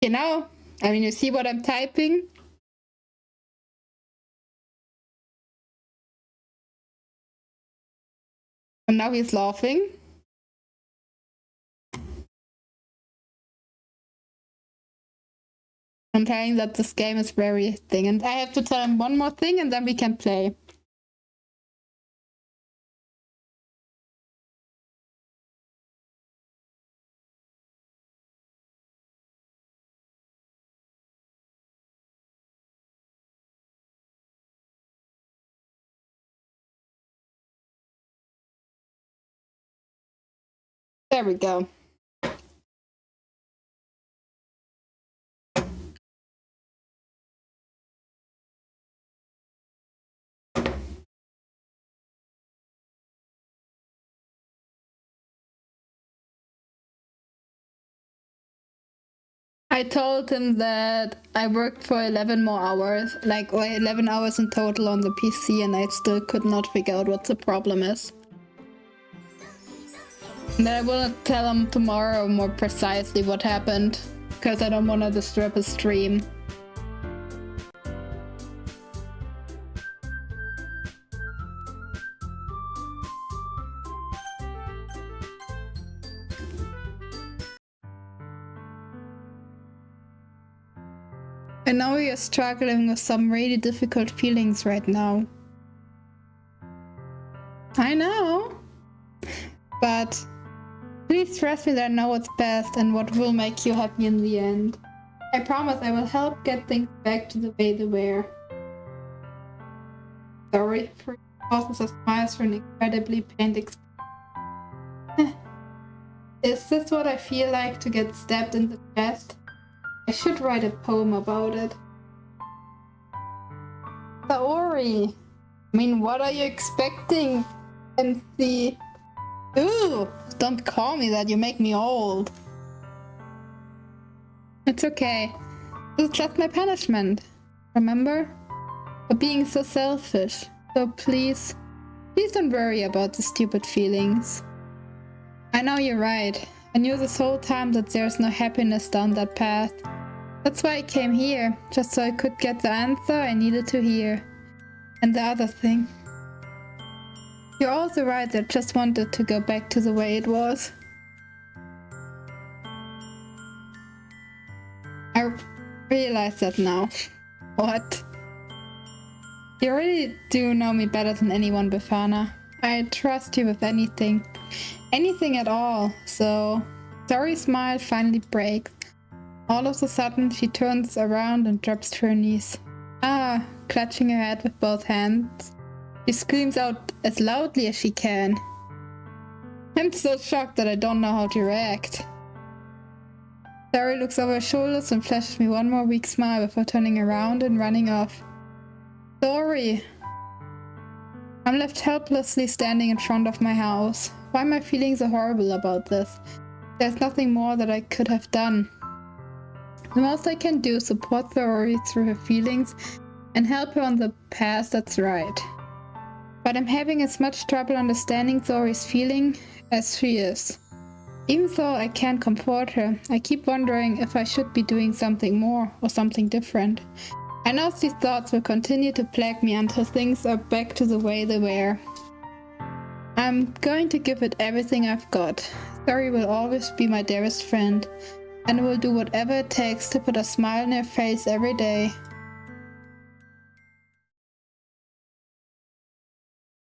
You know, I mean, you see what I'm typing? And now he's laughing. I'm telling that this game is very thing. And I have to tell him one more thing and then we can play. There we go. I told him that I worked for 11 more hours, or 11 hours in total on the PC, and I still could not figure out what the problem is. And then I will tell him tomorrow more precisely what happened, because I don't want to disturb his stream. I know you're struggling with some really difficult feelings right now. I know. But please trust me that I know what's best and what will make you happy in the end. I promise I will help get things back to the way they were. Sorry for causes of smiles for an incredibly pained experience. Is this what I feel like to get stabbed in the chest? I should write a poem about it. Saori! I mean, what are you expecting, MC? Ooh, don't call me that, you make me old. It's okay. This is just my punishment. Remember? For being so selfish. So please don't worry about the stupid feelings. I know you're right. I knew this whole time that there's no happiness down that path. That's why I came here, just so I could get the answer I needed to hear. And the other thing. You're also right, I just wanted to go back to the way it was. I realize that now. What? You really do know me better than anyone, Befana. I trust you with anything. Anything at all. So, Dory's smile finally breaks. All of a sudden, she turns around and drops to her knees. Ah, clutching her head with both hands. She screams out as loudly as she can. I'm so shocked that I don't know how to react. Dory looks over her shoulders and flashes me one more weak smile before turning around and running off. Dory! I'm left helplessly standing in front of my house. Why am I feeling so horrible about this? There's nothing more that I could have done. The most I can do is support Dory through her feelings and help her on the path that's right. But I'm having as much trouble understanding Dory's feeling as she is. Even though I can't comfort her, I keep wondering if I should be doing something more or something different. I know these thoughts will continue to plague me until things are back to the way they were. I'm going to give it everything I've got. Dory will always be my dearest friend, and I will do whatever it takes to put a smile on her face every day.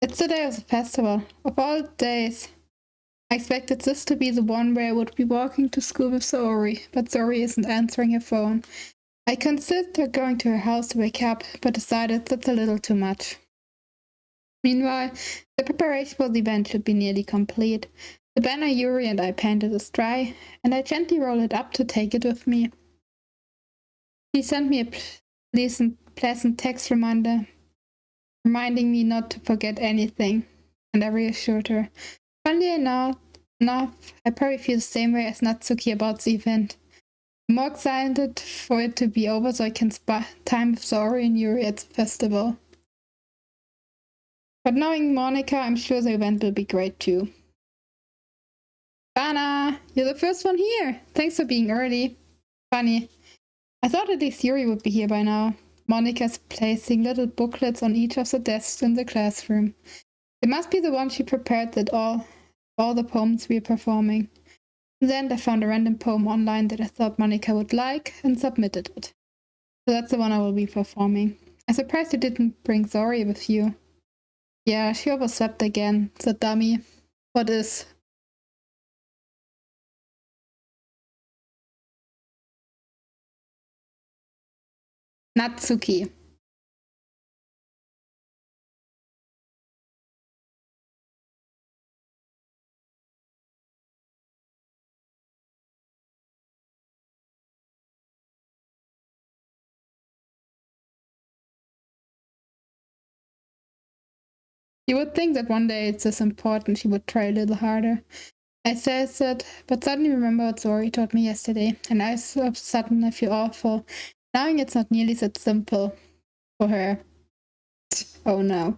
It's the day of the festival. Of all days, I expected this to be the one where I would be walking to school with Zoe, but Zoe isn't answering her phone. I considered going to her house to wake up, but decided that's a little too much. Meanwhile, the preparation for the event should be nearly complete. The banner Yuri and I painted is dry, and I gently roll it up to take it with me. She sent me a pleasant text reminder, reminding me not to forget anything, and I reassured her. Funnily enough, I probably feel the same way as Natsuki about the event. I'm more excited for it to be over so I can spend time with Zori and Yuri at the festival. But knowing Monica, I'm sure the event will be great too. Dana, you're the first one here. Thanks for being early. Funny. I thought at least Yuri would be here by now. Monica's placing little booklets on each of the desks in the classroom. It must be the one she prepared that all the poems we're performing. Then I found a random poem online that I thought Monica would like and submitted it. So that's the one I will be performing. I'm surprised you didn't bring Zori with you. Yeah, she overslept again, the dummy. What is? Natsuki. You would think that one day it's this important she would try a little harder. I said that, but suddenly remember what Zori told me yesterday, and all of a sudden I feel awful, knowing it's not nearly that simple for her. Oh no.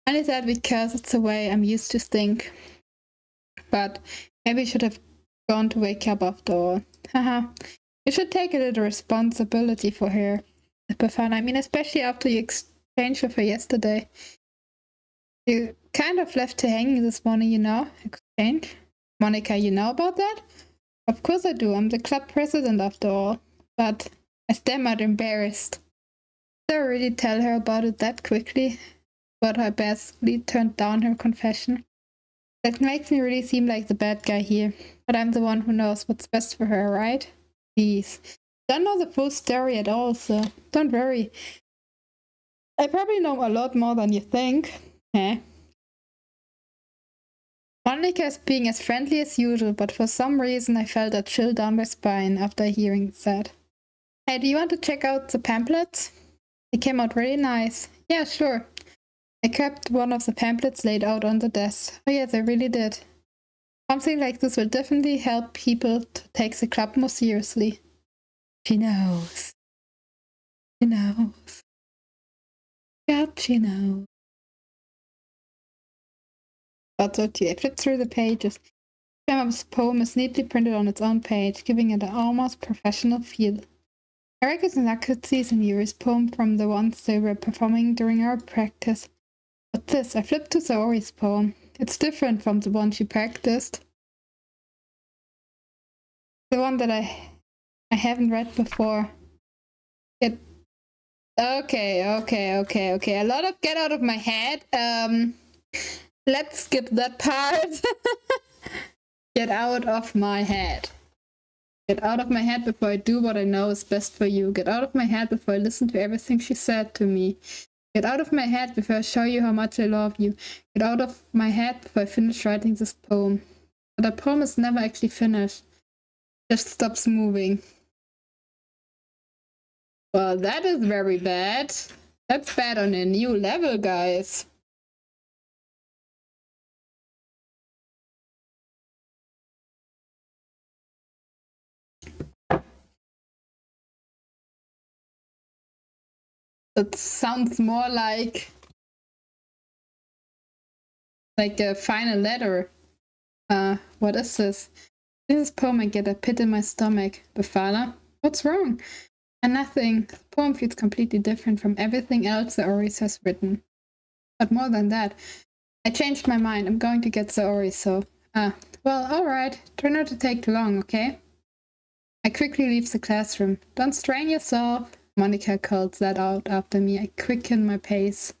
Only that because it's the way I'm used to think. But maybe I should have gone to wake up after all. Haha. You should take a little responsibility for her. Befana, I mean, especially after you exchanged with her yesterday. You kind of left her hanging this morning, you know? Exchange? Monica, you know about that? Of course I do. I'm the club president after all. But I stammered, embarrassed. Did I really tell her about it that quickly? But I basically turned down her confession. That makes me really seem like the bad guy here. But I'm the one who knows what's best for her, right? Please. Don't know the full story at all, so don't worry. I probably know a lot more than you think. Eh? Monica is being as friendly as usual, but for some reason I felt a chill down my spine after hearing that. Hey, do you want to check out the pamphlets? They came out really nice. Yeah, sure. I grabbed one of the pamphlets laid out on the desk. Oh yes, I really did. Something like this will definitely help people to take the club more seriously. She knows. She knows. God, she knows. But I flipped through the pages. Grandma's poem is neatly printed on its own page, giving it an almost professional feel. I recognize Yuri's poem from the ones they were performing during our practice. But this, I flipped to Saori's poem. It's different from the one she practiced. The one that I haven't read before. Okay. A lot of get out of my head. Let's skip that part. Get out of my head. Get out of my head before I do what I know is best for you. Get out of my head before I listen to everything she said to me. Get out of my head before I show you how much I love you. Get out of my head before I finish writing this poem. But that poem is never actually finished. It just stops moving. Well, that is very bad. That's bad on a new level, guys. It sounds more like a final letter. What is this? This poem, I get a pit in my stomach. Befala? What's wrong? And nothing. The poem feels completely different from everything else Saori has written. But more than that, I changed my mind. I'm going to get Saori, so... well, alright. Try not to take too long, okay? I quickly leave the classroom. Don't strain yourself. Monica calls that out after me. I quicken my pace.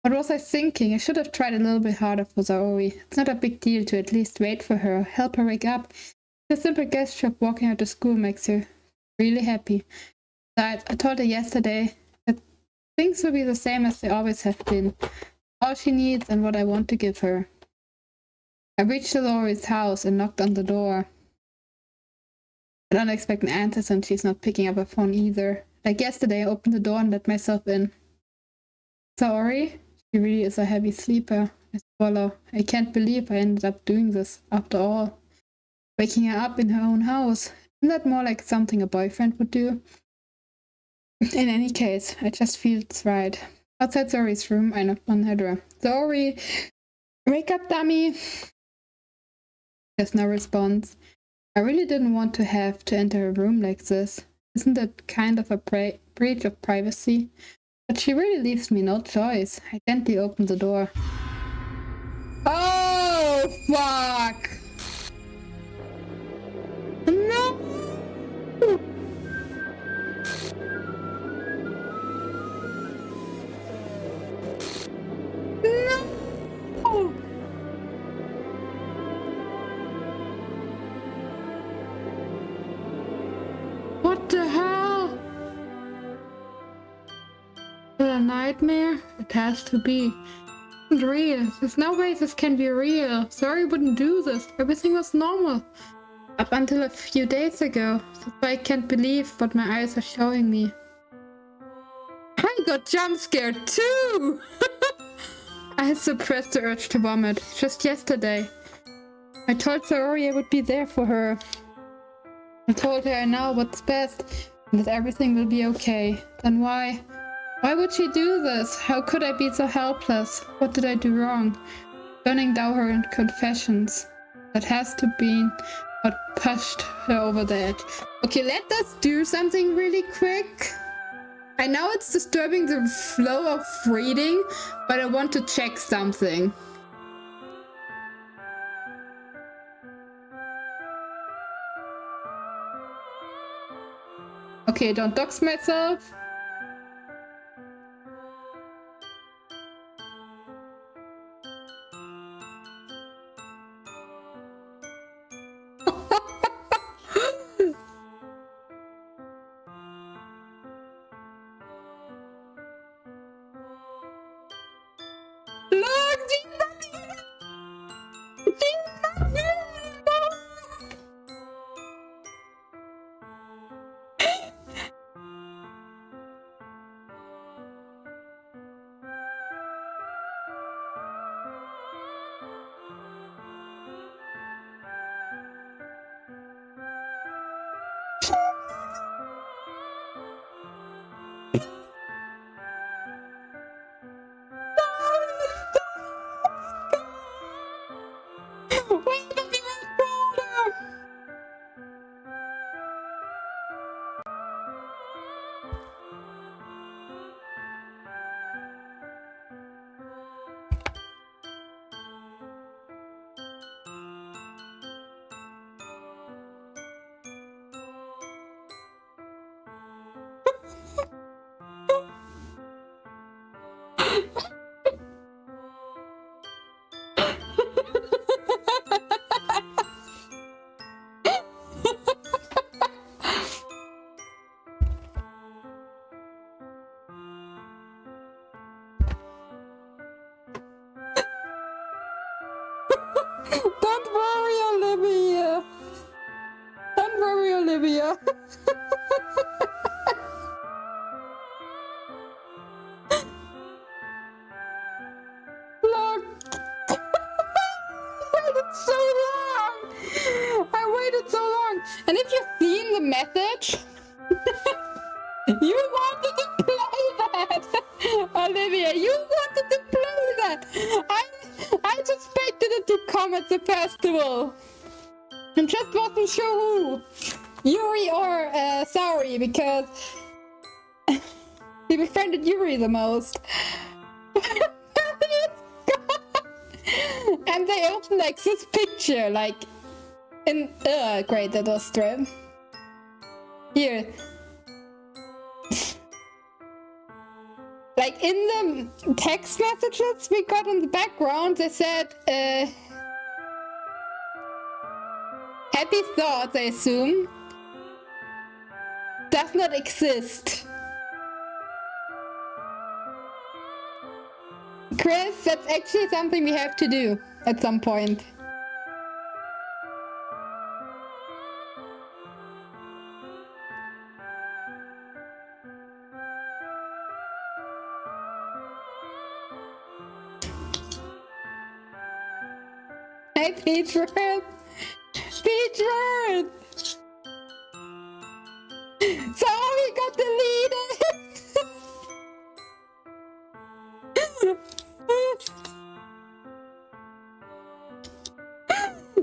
What was I thinking? I should have tried a little bit harder for Saori. It's not a big deal to at least wait for her, help her wake up. The simple gesture of walking out to school makes her really happy. I told her yesterday that things will be the same as they always have been. All she needs and what I want to give her. I reached Saori's house and knocked on the door. I don't expect an answer since she's not picking up her phone either. Like yesterday, I opened the door and let myself in. Sorry? She really is a heavy sleeper. I swallow. I can't believe I ended up doing this, after all. Waking her up in her own house. Isn't that more like something a boyfriend would do? In any case, I just feel it's right. Outside Zori's room, I knocked on her door. Zori! Wake up, dummy! There's no response. I really didn't want to have to enter her room like this. Isn't that kind of a breach of privacy? But she really leaves me no choice. I gently open the door. Oh, fuck! No! No! What the hell? Is it a nightmare? It has to be. It's real. There's no way this can be real. Sorry, wouldn't do this. Everything was normal. Up until a few days ago. That's why I can't believe what my eyes are showing me. I got jump scared too! I had suppressed the urge to vomit just yesterday. I told Saori I would be there for her. I told her I know what's best and that everything will be okay. Then why? Why would she do this? How could I be so helpless? What did I do wrong? Turning down her confessions. That has to be what pushed her over the edge. Okay, let us do something really quick. I know it's disturbing the flow of reading, but I want to check something. Okay, don't dox myself. Look, she's not here. She's not here anymore. Don't worry, Olivia. Don't worry, Olivia. Look. I waited so long. I waited so long. And if you've seen the message, you wanted to play that. Olivia, you wanted to play that. I suspected it to come at the festival. I just wasn't sure who. Yuri or Saori, because he befriended Yuri the most. And they opened like this picture, like in great, that was straight. Here. Like in the text messages we got in the background, they said happy thoughts, I assume, does not exist. Chris, that's actually something we have to do at some point. Hey, Peachworth! Peachworth! Sorry, got deleted!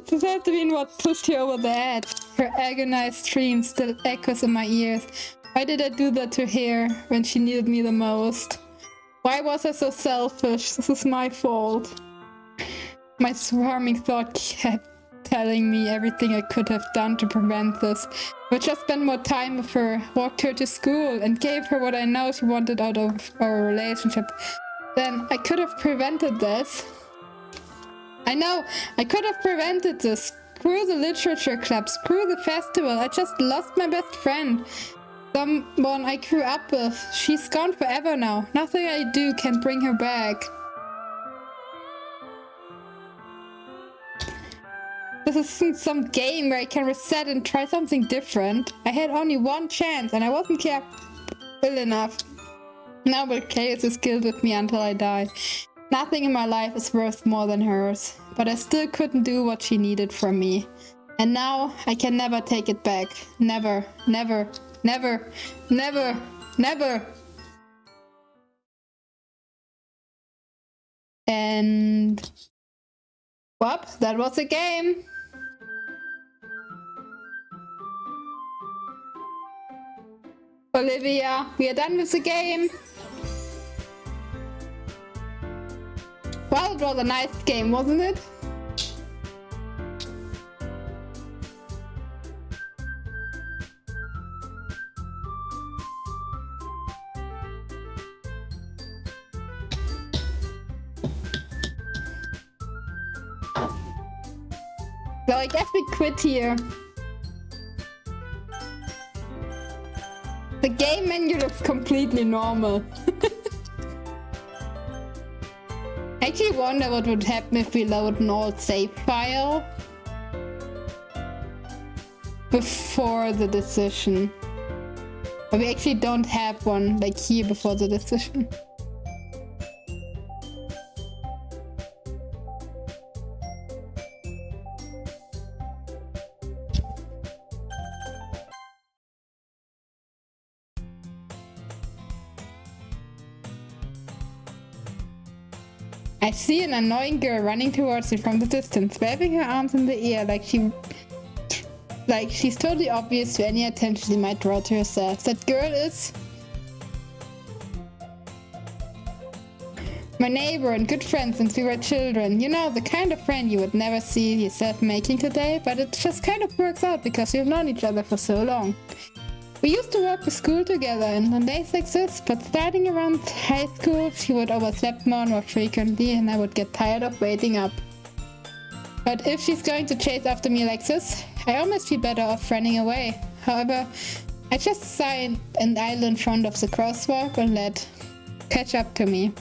This has to be what pushed her over the edge. Her agonized scream still echoes in my ears. Why did I do that to her when she needed me the most? Why was I so selfish? This is my fault. My swarming thought kept telling me everything I could have done to prevent this. I just spent more time with her, walked her to school, and gave her what I know she wanted out of our relationship. Then I could have prevented this. I know, I could have prevented this. Screw the literature club, screw the festival. I just lost my best friend. Someone I grew up with. She's gone forever now. Nothing I do can bring her back. This isn't some game where I can reset and try something different. I had only one chance and I wasn't careful enough. Now the chaos is killed with me until I die. Nothing in my life is worth more than hers. But I still couldn't do what she needed from me. And now I can never take it back. Never, never, never, never, never. And... well, that was a game. Olivia, we are done with the game. Well, it was a nice game, wasn't it? So I guess we quit here. The game menu looks completely normal. I actually wonder what would happen if we load an old save file before the decision. But we actually don't have one like here before the decision. I see an annoying girl running towards me from the distance, waving her arms in the air like she's totally obvious to any attention she might draw to herself. That girl is my neighbor and good friend since we were children. You know, the kind of friend you would never see yourself making today, but it just kind of works out because we've known each other for so long. We used to walk to school together and on days like this, but starting around high school, she would oversleep more and more frequently, and I would get tired of waiting up. But if she's going to chase after me like this, I almost feel better off running away. However, I just sign an idle in front of the crosswalk and let catch up to me.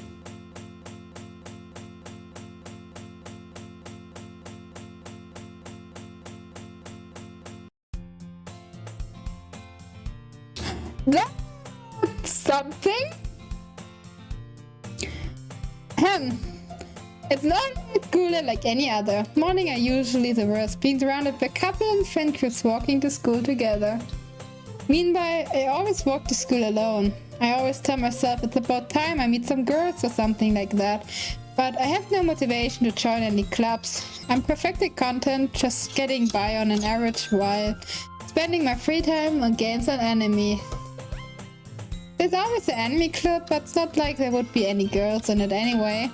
That's something? It's not a school like any other. Morning are usually the worst, being surrounded by couple and friend groups walking to school together. Meanwhile, I always walk to school alone. I always tell myself it's about time I meet some girls or something like that. But I have no motivation to join any clubs. I'm perfectly content, just getting by on an average while spending my free time on games and anime. There's always an anime club, but it's not like there would be any girls in it anyway.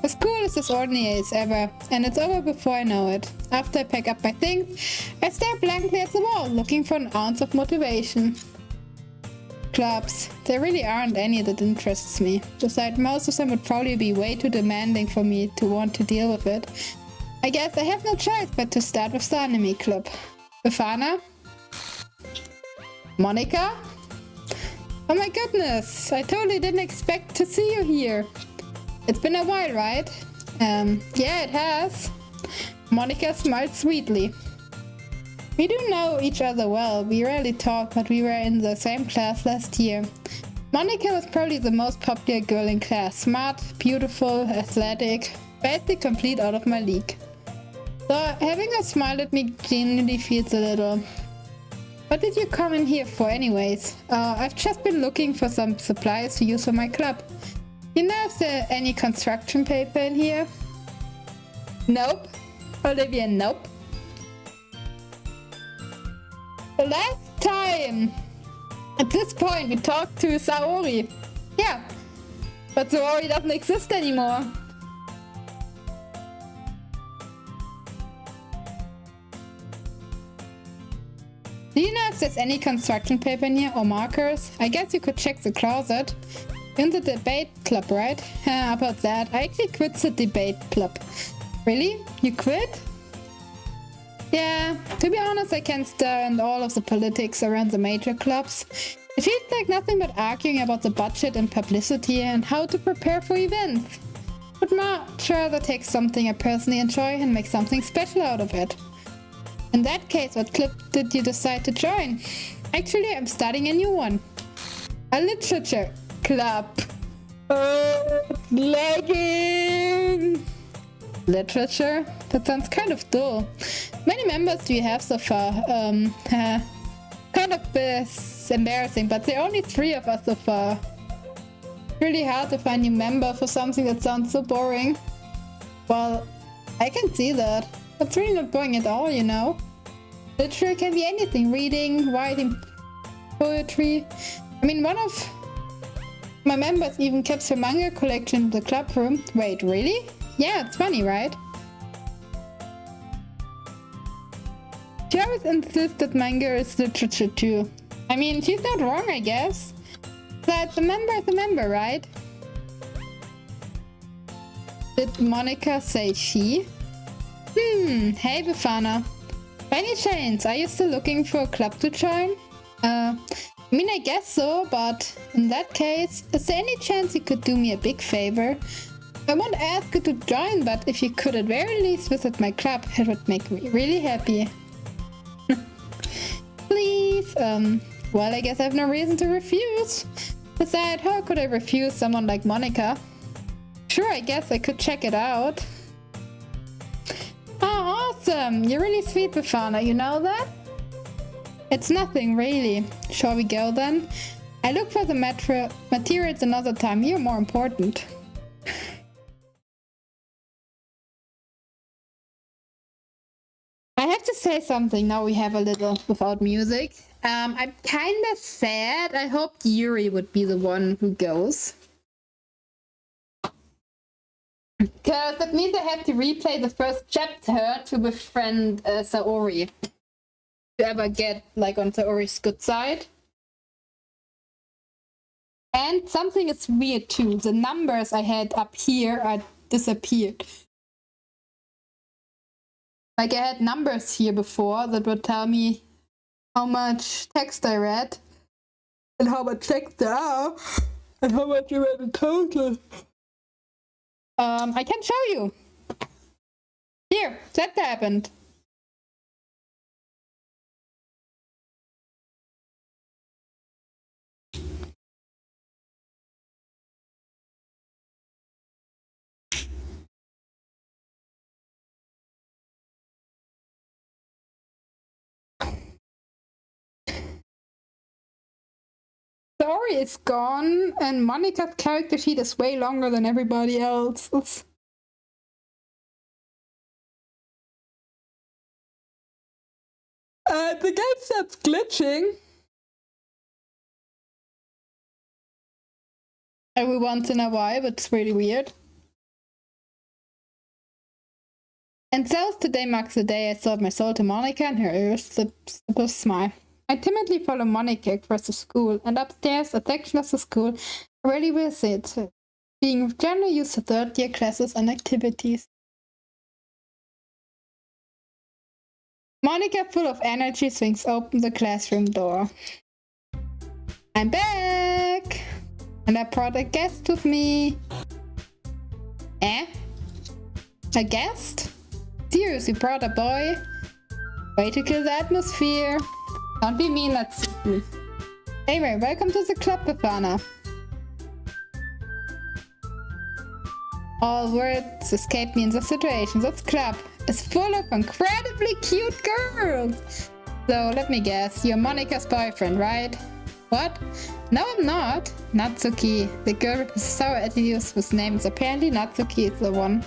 The school is as ordinary as ever, and it's over before I know it. After I pack up my things, I stare blankly at the wall, looking for an ounce of motivation. Clubs. There really aren't any that interests me. Besides, most of them would probably be way too demanding for me to want to deal with it. I guess I have no choice but to start with the anime club. Befana? Monica? Oh my goodness, I totally didn't expect to see you here. It's been a while, right? Yeah, it has. Monica smiled sweetly. We do know each other well. We rarely talk, but we were in the same class last year. Monica was probably the most popular girl in class. Smart, beautiful, athletic, basically complete out of my league. So having her smile at me genuinely feels a little... What did you come in here for anyways? I've just been looking for some supplies to use for my club. You know if there any construction paper in here? Nope. Olivia, nope. The last time, at this point, we talked to Saori. Yeah, but Saori doesn't exist anymore. Do you know if there's any construction paper in here or markers? I guess you could check the closet. In the debate club, right? How about that? I actually quit the debate club. Really? You quit? Yeah, to be honest, I can't stand all of the politics around the major clubs. It feels like nothing but arguing about the budget and publicity and how to prepare for events. Would much rather take something I personally enjoy and make something special out of it. In that case, what club did you decide to join? Actually, I'm starting a new one. A literature club. Lagging. Literature? That sounds kind of dull. Many members do you have so far? Kind of embarrassing, but there are only 3 of us so far. Really hard to find new member for something that sounds so boring. Well, I can see that. That's really not boring at all, you know. Literature can be anything. Reading, writing, poetry. I mean, one of my members even kept her manga collection in the club room. Wait, really? Yeah, it's funny, right? She always insists that manga is literature too. I mean, she's not wrong, I guess. But the member is a member, right? Did Monica say she? Hey Befana. By any chance, are you still looking for a club to join? I mean, I guess so, but in that case, is there any chance you could do me a big favor? I won't ask you to join, but if you could at very least visit my club, it would make me really happy. Please? Well, I guess I have no reason to refuse. Besides, how could I refuse someone like Monica? Sure, I guess I could check it out. Oh, awesome! You're really sweet, Befana, you know that? It's nothing, really. Shall we go then? I look for the materials another time. You're more important. I have to say something now we have a little without music. I'm kind of sad. I hoped Yuri would be the one who goes. Because that means I have to replay the first chapter to befriend Saori. to ever get like on Saori's good side. And something is weird too. The numbers I had up here are disappeared. Like I had numbers here before that would tell me how much text I read and how much text there are and how much I read in total. I can show you. Here, that happened. Sorry, is gone, and Monica's character sheet is way longer than everybody else's. The game starts glitching. Every once in a while, but it's really weird. And so today marks the day I sold my soul to Monica and her irresistible smile. I timidly follow Monica across the school, and upstairs, a section of the school I rarely visit, being generally used for third-year classes and activities. Monica, full of energy, swings open the classroom door. I'm back! And I brought a guest with me. Eh? A guest? Serious, you brought a boy? Way to kill the atmosphere. Don't be mean, let's see. Anyway, welcome to the club, Bafana. All words escape me in the situation. This club is full of incredibly cute girls. So let me guess, you're Monica's boyfriend, right? What? No, I'm not. Natsuki, the girl with the sour attitude whose name is apparently Natsuki, is the one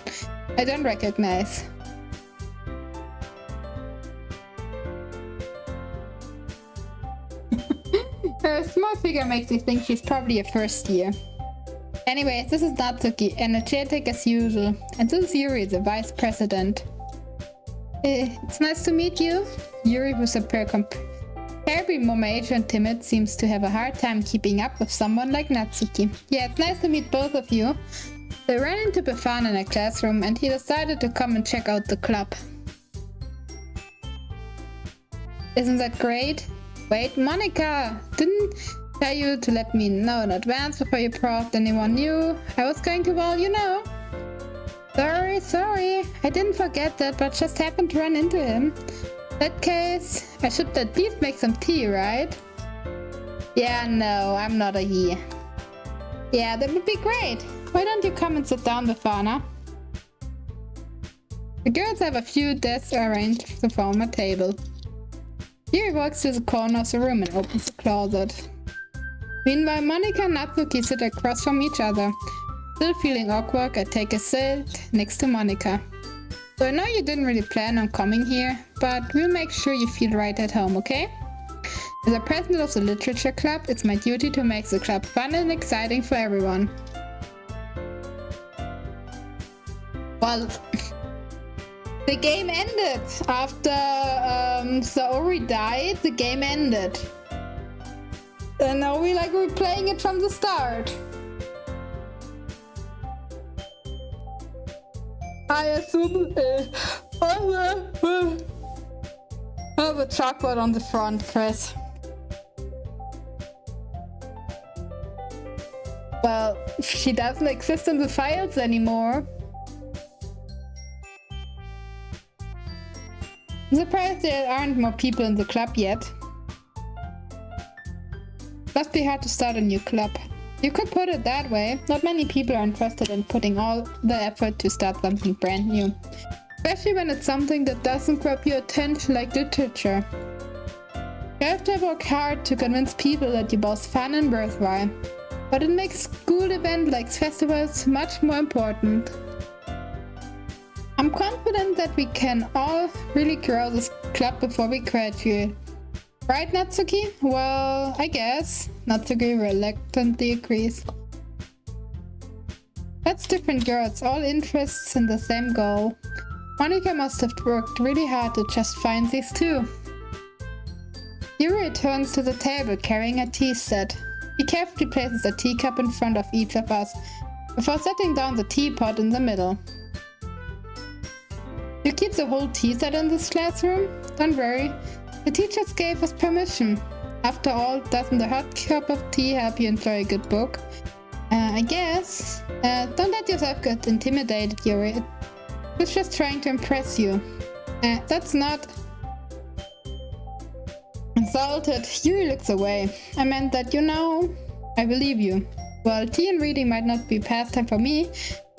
I don't recognize. Her small figure makes me think she's probably a first year. Anyways, this is Natsuki, energetic as usual, and this is Yuri, the vice president. It's nice to meet you. Yuri, who's comparably more mature and timid, seems to have a hard time keeping up with someone like Natsuki. Yeah, it's nice to meet both of you. They ran into Bafana in a classroom, and he decided to come and check out the club. Isn't that great? Wait, Monica! Didn't tell you to let me know in advance before you brought anyone new. I was going to, well, you know. Sorry. I didn't forget that, but just happened to run into him. In that case, I should at least make some tea, right? Yeah, no, I'm not a he. Yeah, that would be great. Why don't you come and sit down, Bafana? The girls have a few desks arranged to form a table. Yuri walks to the corner of the room and opens the closet. Meanwhile, Monica and Natsuki sit across from each other. Still feeling awkward, I take a seat next to Monica. So I know you didn't really plan on coming here, but we'll make sure you feel right at home, okay? As a president of the literature club, it's my duty to make the club fun and exciting for everyone. Well, the game ended. After Saori died, the game ended. And now we're playing it from the start. I assume the chalkboard on the front, Chris. Well, she doesn't exist in the files anymore. I'm surprised there aren't more people in the club yet. Must be hard to start a new club. You could put it that way. Not many people are interested in putting all the effort to start something brand new. Especially when it's something that doesn't grab your attention like literature. You have to work hard to convince people that you're both fun and worthwhile. But it makes school events like festivals much more important. I'm confident that we can all really grow this club before we graduate. Right, Natsuki? Well, I guess. Natsuki reluctantly agrees. That's different girls, all interests in the same goal. Monica must have worked really hard to just find these two. Yuri returns to the table carrying a tea set. He carefully places a teacup in front of each of us before setting down the teapot in the middle. You keep the whole tea set in this classroom? Don't worry, the teachers gave us permission. After all, doesn't a hot cup of tea help you enjoy a good book? I guess. Don't let yourself get intimidated, Yuri. It was just trying to impress you. That's not... Insulted, Yuri looks away. I meant that, you know, I believe you. Well, tea and reading might not be pastime for me,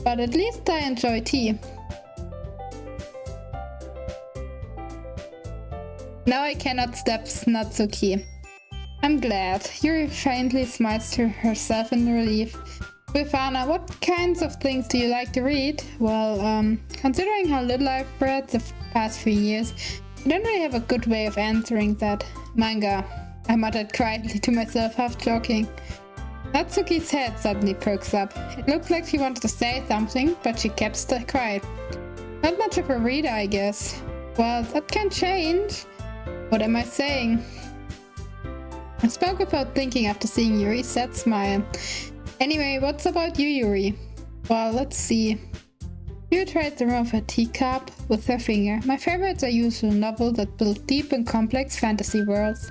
but at least I enjoy tea. Now I cannot step Natsuki. I'm glad. Yuri faintly smiles to herself in relief. Bifana, what kinds of things do you like to read? Well, considering how little I've read the past few years, I don't really have a good way of answering that. Manga, I muttered quietly to myself, half joking. Natsuki's head suddenly perks up. It looked like she wanted to say something, but she kept quiet. Not much of a reader, I guess. Well, that can change. What am I saying? I spoke without thinking after seeing Yuri's sad smile. Anyway, what's about you, Yuri? Well, let's see. Yuri tried the rim of her teacup with her finger. My favorites are usually novels that build deep and complex fantasy worlds.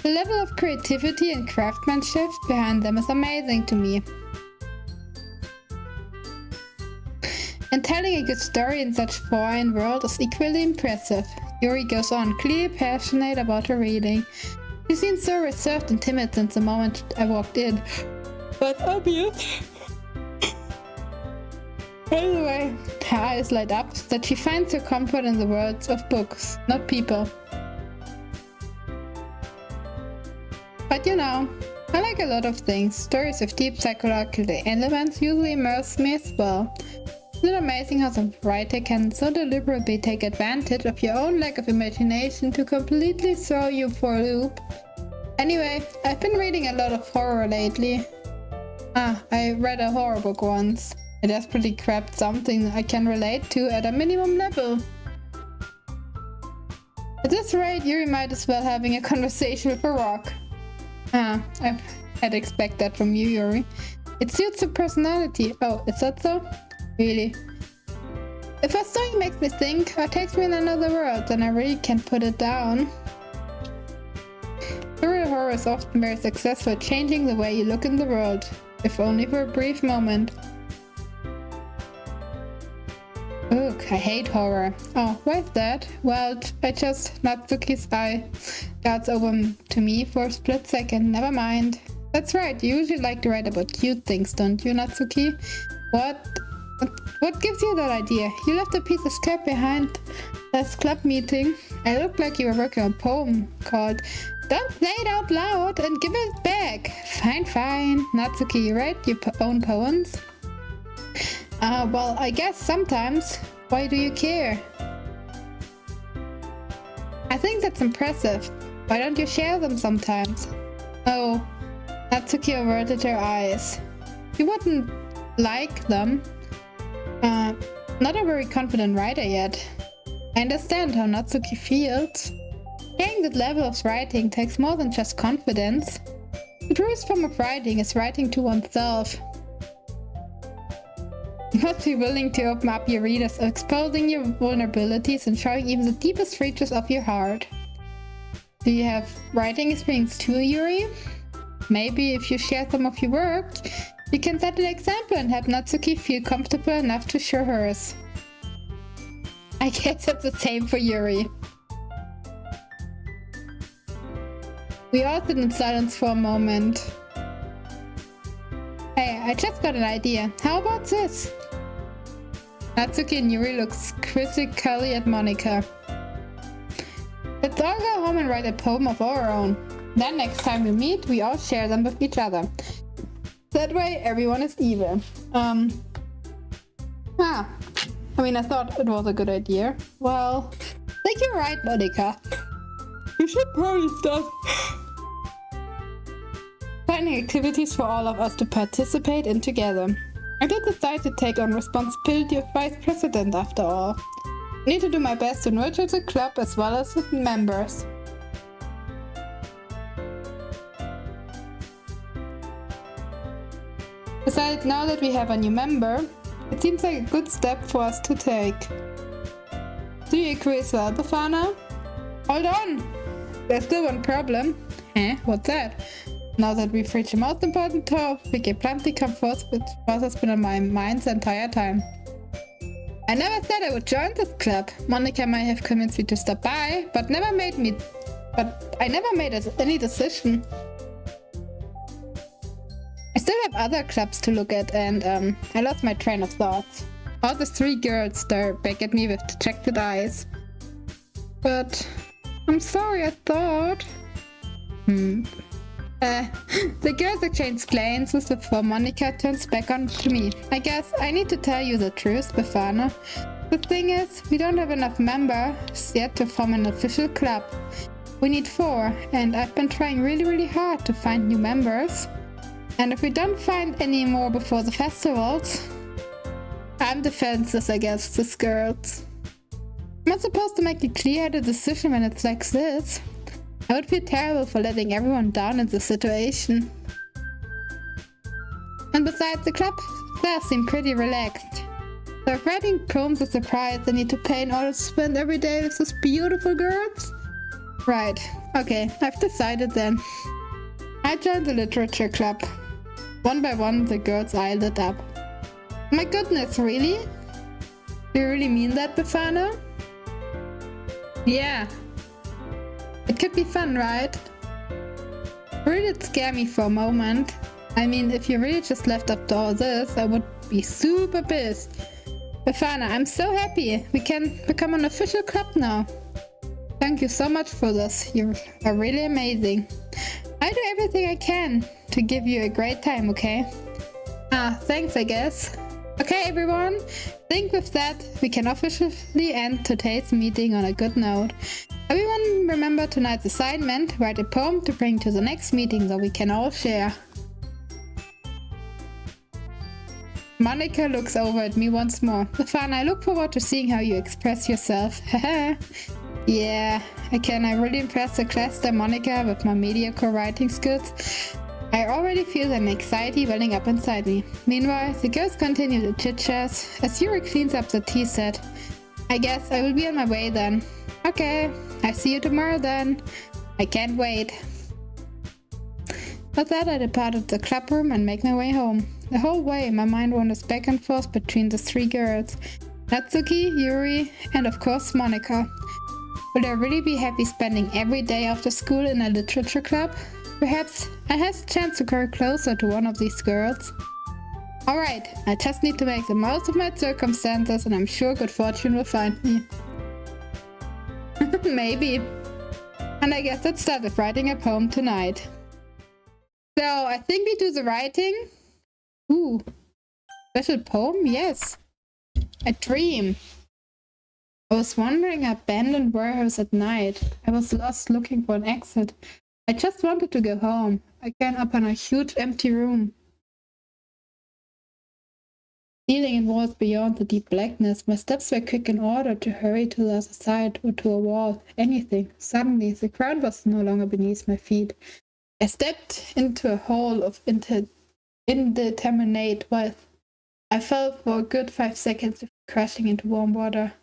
The level of creativity and craftsmanship behind them is amazing to me. And telling a good story in such foreign world is equally impressive. Yuri goes on, clearly passionate about her reading. She seems so reserved and timid since the moment I walked in. But obvious. Anyway, her eyes light up that she finds her comfort in the worlds of books, not people. But you know, I like a lot of things. Stories with deep psychological elements usually immerse me as well. Isn't it amazing how some writer can so deliberately take advantage of your own lack of imagination to completely throw you for a loop? Anyway, I've been reading a lot of horror lately. I read a horror book once. I desperately grabbed something I can relate to at a minimum level. At this rate, Yuri might as well having a conversation with a rock. I'd expect that from you, Yuri. It suits your personality. Oh, is that so? Really? If a story makes me think or takes me in another world, then I really can't put it down. Surreal horror is often very successful at changing the way you look in the world, if only for a brief moment. Ugh, I hate horror. Oh, why is that? Well, Natsuki's eye darts over to me for a split second. Never mind. That's right, you usually like to write about cute things, don't you, Natsuki? What gives you that idea? You left a piece of script behind last club meeting. I looked like you were working on a poem called Don't Say It Out Loud and Give It Back. Fine. Natsuki, you write your own poems? Well, I guess sometimes. Why do you care? I think that's impressive. Why don't you share them sometimes? Oh, Natsuki averted her eyes. You wouldn't like them. Not a very confident writer yet. I understand how Natsuki feels. Sharing that level of writing takes more than just confidence. The truest form of writing is writing to oneself. You must be willing to open up your readers, exposing your vulnerabilities and showing even the deepest reaches of your heart. Do you have writing experience too, Yuri? Maybe if you share some of your work, you can set an example and help Natsuki feel comfortable enough to share hers. I guess it's the same for Yuri. We all sit in silence for a moment. Hey, I just got an idea. How about this? Natsuki and Yuri look quizzically at Monika. Let's all go home and write a poem of our own. Then next time we meet, we all share them with each other. That way everyone is even. I thought it was a good idea. Well, I think you're right, Monika. We should probably start planning activities for all of us to participate in together. I did decide to take on responsibility of vice president after all. I need to do my best to nurture the club as well as its members. Besides, now that we have a new member, it seems like a good step for us to take. Do you agree as well, Befana? Hold on! There's still one problem. Eh? What's that? Now that we've reached the most important topic, a plenty come first, which has been on my mind the entire time. I never said I would join this club. Monica might have convinced me to stop by, but I never made any decision. I still have other clubs to look at, and I lost my train of thought. All the 3 girls stare back at me with dejected eyes. But I'm sorry, I thought. The girls exchange glances before Monica turns back on to me. I guess I need to tell you the truth, Befana. The thing is, we don't have enough members yet to form an official club. We need 4, and I've been trying really hard to find new members. And if we don't find any more before the festivals, I'm defenseless against these girls. I'm not supposed to make a clear-headed decision when it's like this. I would feel terrible for letting everyone down in this situation. And besides, the club staff seem pretty relaxed. So if writing poems is a prize I need to pay in order to spend every day with these beautiful girls? Right, okay, I've decided then. I joined the literature club. One by one, the girls' eye lit up. My goodness, really? Do you really mean that, Befana? Yeah. It could be fun, right? Really did scare me for a moment. I mean, if you really just left after all this, I would be super pissed. Befana, I'm so happy. We can become an official club now. Thank you so much for this. You are really amazing. I do everything I can to give you a great time, okay? Thanks, I guess. Okay, everyone. I think with that, we can officially end today's meeting on a good note. Everyone remember tonight's assignment, write a poem to bring to the next meeting so we can all share. Monica looks over at me once more. Befana, I look forward to seeing how you express yourself. Yeah, I really impress the class there, Monica, with my mediocre writing skills. I already feel an anxiety welling up inside me. Meanwhile, the girls continue to chit-chat as Yuri cleans up the tea set. I guess I will be on my way then. Okay, I see you tomorrow then. I can't wait. With that, I departed the club room and make my way home. The whole way, my mind wanders back and forth between the 3 girls. Natsuki, Yuri, and of course Monica. Will I really be happy spending every day after school in a literature club? Perhaps I have a chance to grow closer to one of these girls. Alright, I just need to make the most of my circumstances and I'm sure good fortune will find me. Maybe. And I guess let's start with writing a poem tonight. So, I think we do the writing. Ooh. Special poem? Yes. A dream. I was wandering an abandoned warehouse at night. I was lost looking for an exit. I just wanted to go home. I came upon a huge empty room. Ceiling and walls beyond the deep blackness, my steps were quick in order to hurry to the other side or to a wall, anything. Suddenly, the ground was no longer beneath my feet. I stepped into a hole of indeterminate width. I fell for a good 5 seconds before crashing into warm water.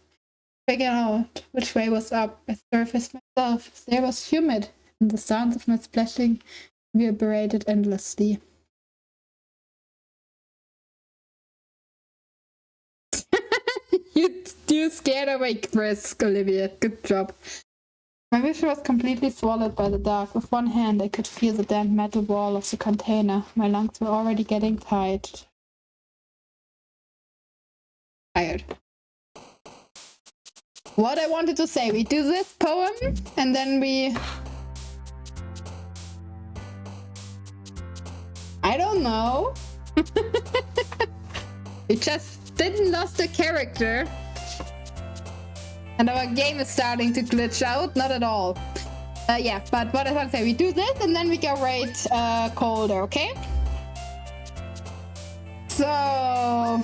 Figuring out which way was up, I surfaced myself. The air was humid, and the sounds of my splashing reverberated endlessly. You scared away, Chris, Olivia. Good job. My vision was completely swallowed by the dark. With one hand, I could feel the damp metal wall of the container. My lungs were already getting tired. What I wanted to say, we do this poem, and then we... I don't know. We just didn't lost the character. And our game is starting to glitch out. Not at all. Yeah, but what I want to say, we do this and then we go rate colder, okay? So...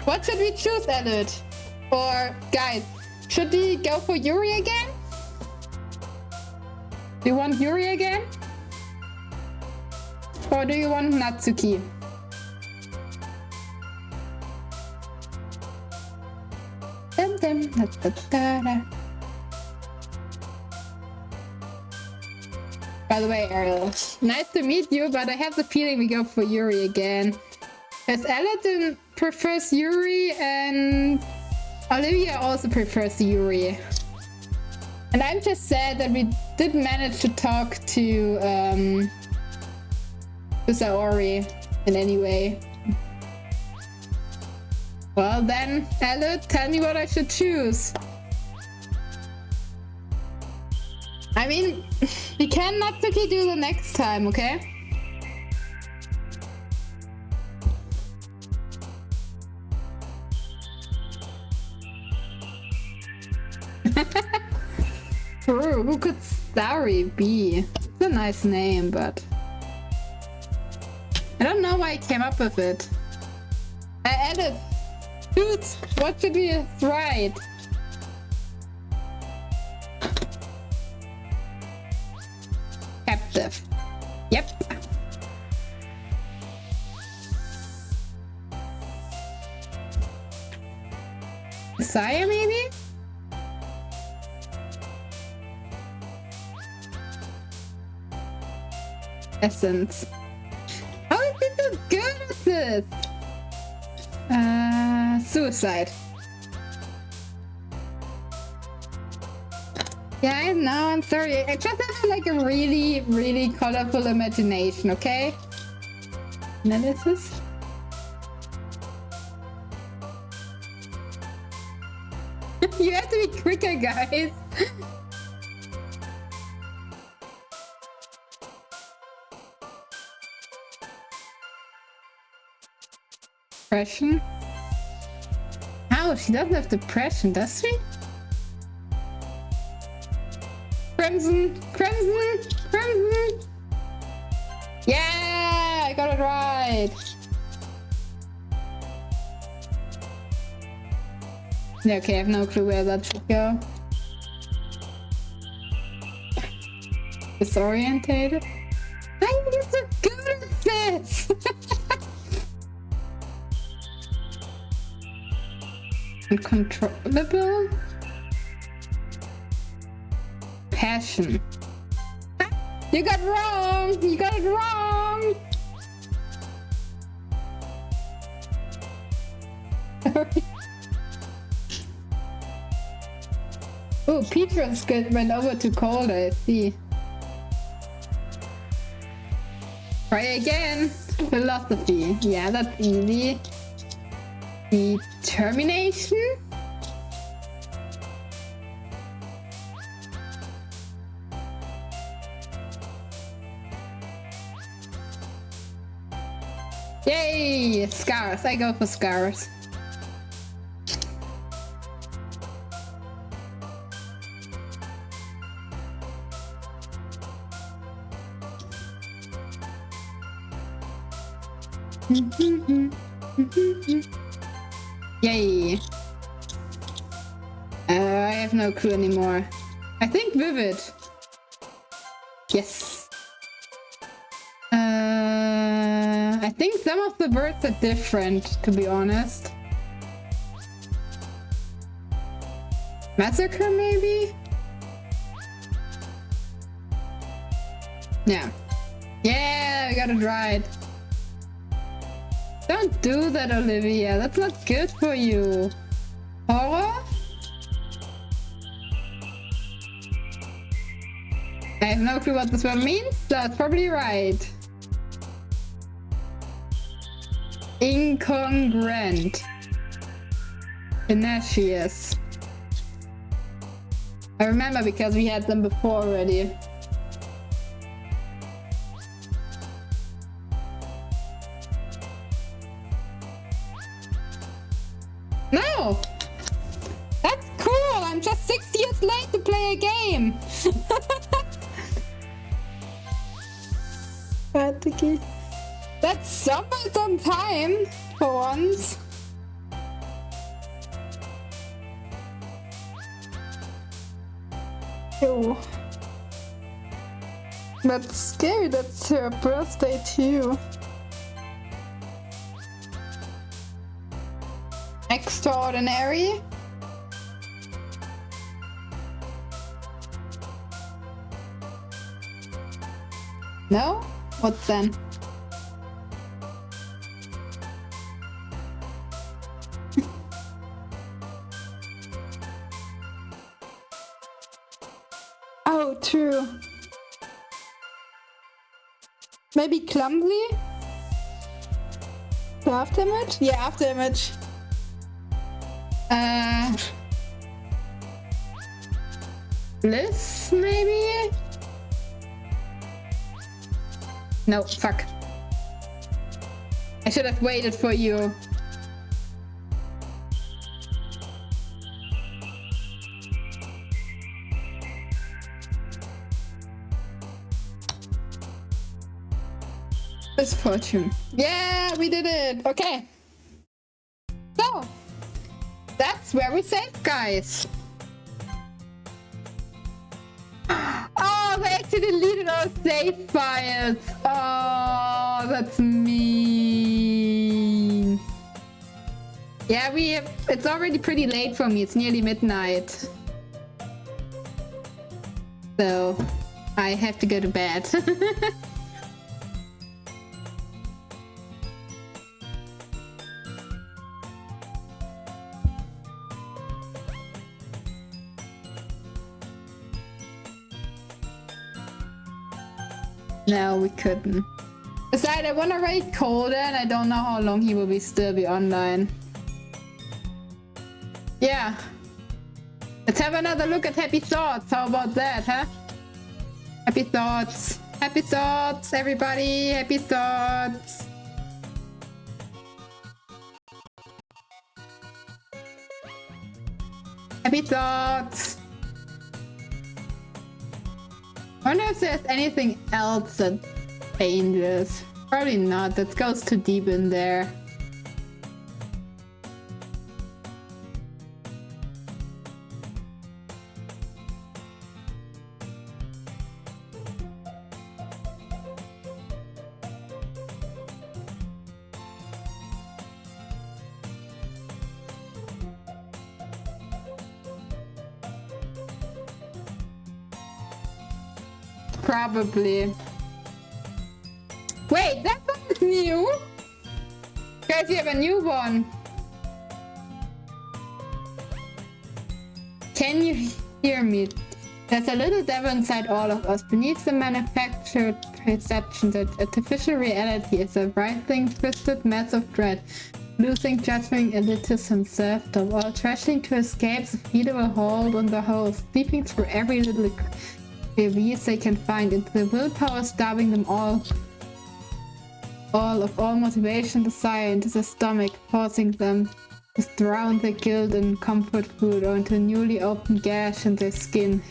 what should we choose, Elliot? Or, guys, should we go for Yuri again? Do you want Yuri again? or do you want Natsuki? Dum, dum, da, da, da, da. By the way, Ariel, nice to meet you, but I have the feeling we go for Yuri again. Because Aladdin prefers Yuri and Olivia also prefers Yuri. And I'm just sad that we didn't manage to talk to Saori in any way. Well then, Ella, tell me what I should choose. I mean, we can Natsuki do the next time, okay? True, who could Saori be? It's a nice name, but I don't know why I came up with it. I added. Dude, what should we write? Captive. Yep. Messiah, maybe? Essence. How is he so good at this? Suicide. Yeah, I know, I'm sorry. I just have like a really, really colorful imagination, okay? Analysis? You have to be quicker, guys. Depression? How? She doesn't have depression, does she? Crimson! Crimson! Crimson! Yeah! I got it right! Yeah, okay, I have no clue where that should go. Disorientated? I am so good at this! Uncontrollable? Passion. You got wrong! You got it wrong! Oh, Petra's good went over to cold, I see. Try again. Philosophy. Yeah, that's easy. Determination? Yay! Scars. I go for scars. Yay! I have no clue anymore. I think vivid. Yes. I think some of the words are different, to be honest. Massacre, maybe? Yeah. Yeah, I got it right. Don't do that, Olivia. That's not good for you. Horror? I have no clue what this one means. That's probably right. Incongruent. Tenacious. I remember because we had them before already. No! That's cool! I'm just 6 years late to play a game! That's somewhat on time, for once. Ew. That's scary. That's her birthday too. Extraordinary. No? What then? Oh, true. Maybe clumsy? The after image? Yeah, after image. Bliss, maybe? No, fuck. I should have waited for you. Misfortune. Yeah, we did it. Okay. So, that's where we save, guys. Oh, they actually deleted our save files. Oh, that's mean. Yeah, it's already pretty late for me. It's nearly midnight. So, I have to go to bed. No, we couldn't. Besides, I want to rate Colder, and I don't know how long he will still be online. Yeah. Let's have another look at Happy Thoughts. How about that, huh? Happy Thoughts. Happy Thoughts, everybody. Happy Thoughts. Happy Thoughts. I wonder if there's anything else that changes. Probably not. That goes too deep in there. Probably. Wait, that one is new? Guys, you have a new one. Can you hear me? There's a little devil inside all of us. Beneath the manufactured perception that artificial reality is a writhing, twisted mess of dread. Losing judgment elitism, self-doubt, all trashing to escape the feedable hold on the host, sleeping through every little crevice they can find, into the willpower starving them all of all motivation, desire into the stomach, forcing them to drown their guilt in comfort food or into a newly opened gash in their skin,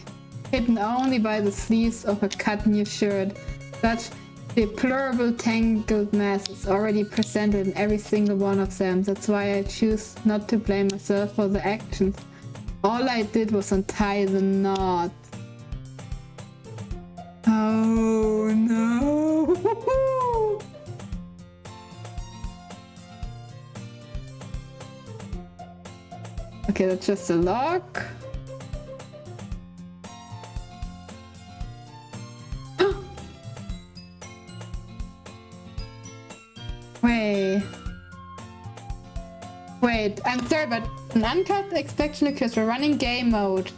hidden only by the sleeves of a cut new shirt. Such deplorable tangled mess is already presented in every single one of them. That's why I choose not to blame myself for the actions. All I did was untie the knot. Oh no! Okay, that's just a lock. Wait, I'm sorry, but an uncut exception occurs for running game mode.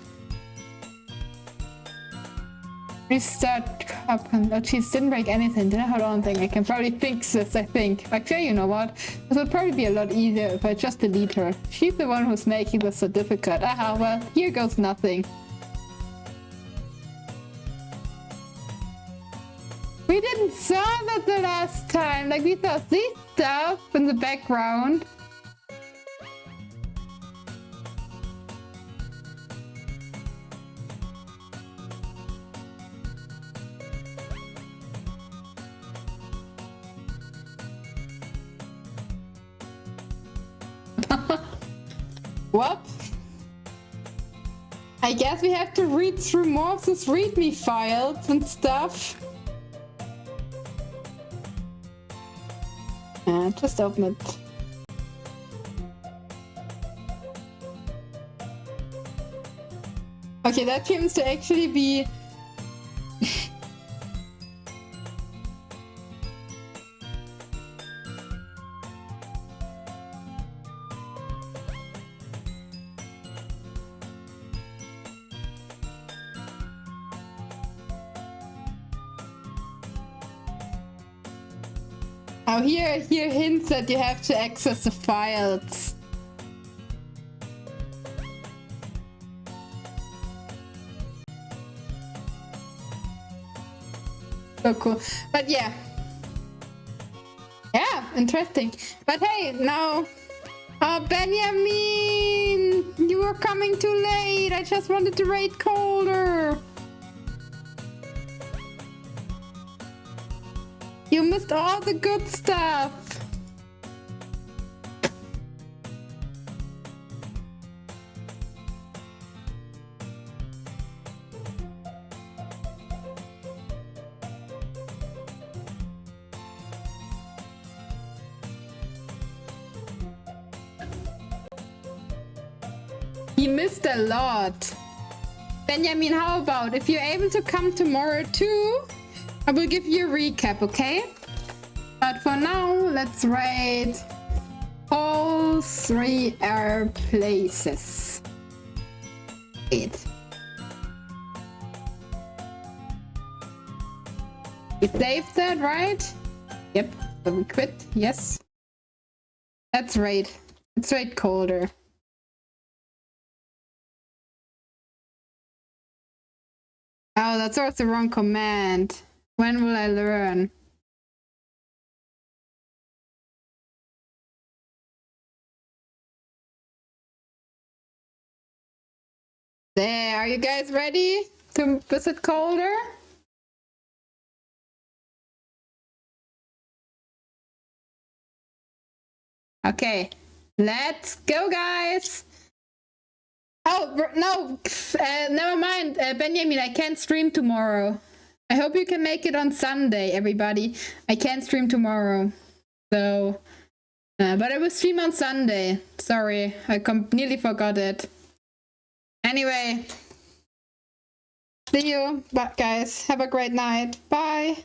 Restart happened. Oh, geez, didn't break anything. Didn't hold on thing. I can probably fix this, I think. Actually, you know what? This would probably be a lot easier if I just delete her. She's the one who's making this so difficult. Aha, well, here goes nothing. We didn't saw that the last time. Like, we saw this stuff in the background. What? I guess we have to read through more of these readme files and stuff. Just open it. Okay, that seems to actually be... Oh, here hints that you have to access the files. So cool. But yeah. Yeah, interesting. But hey, now... Oh, Benjamin! You were coming too late! I just wanted to raid colder! You missed all the good stuff! You missed a lot. Benjamin, how about if you're able to come tomorrow too? I will give you a recap, okay? But for now, let's rate all 3 air places. Wait. We saved that, right? Yep. So we quit. Yes. Let's rate. Let's rate colder. Oh, that's also the wrong command. When will I learn? There, are you guys ready to visit colder? Okay, let's go, guys. Oh, no, never mind, Benjamin, I can't stream tomorrow. I hope you can make it on Sunday, everybody. I can't stream tomorrow. So, but I will stream on Sunday. Sorry, I nearly forgot it. Anyway, see you, guys. Have a great night. Bye.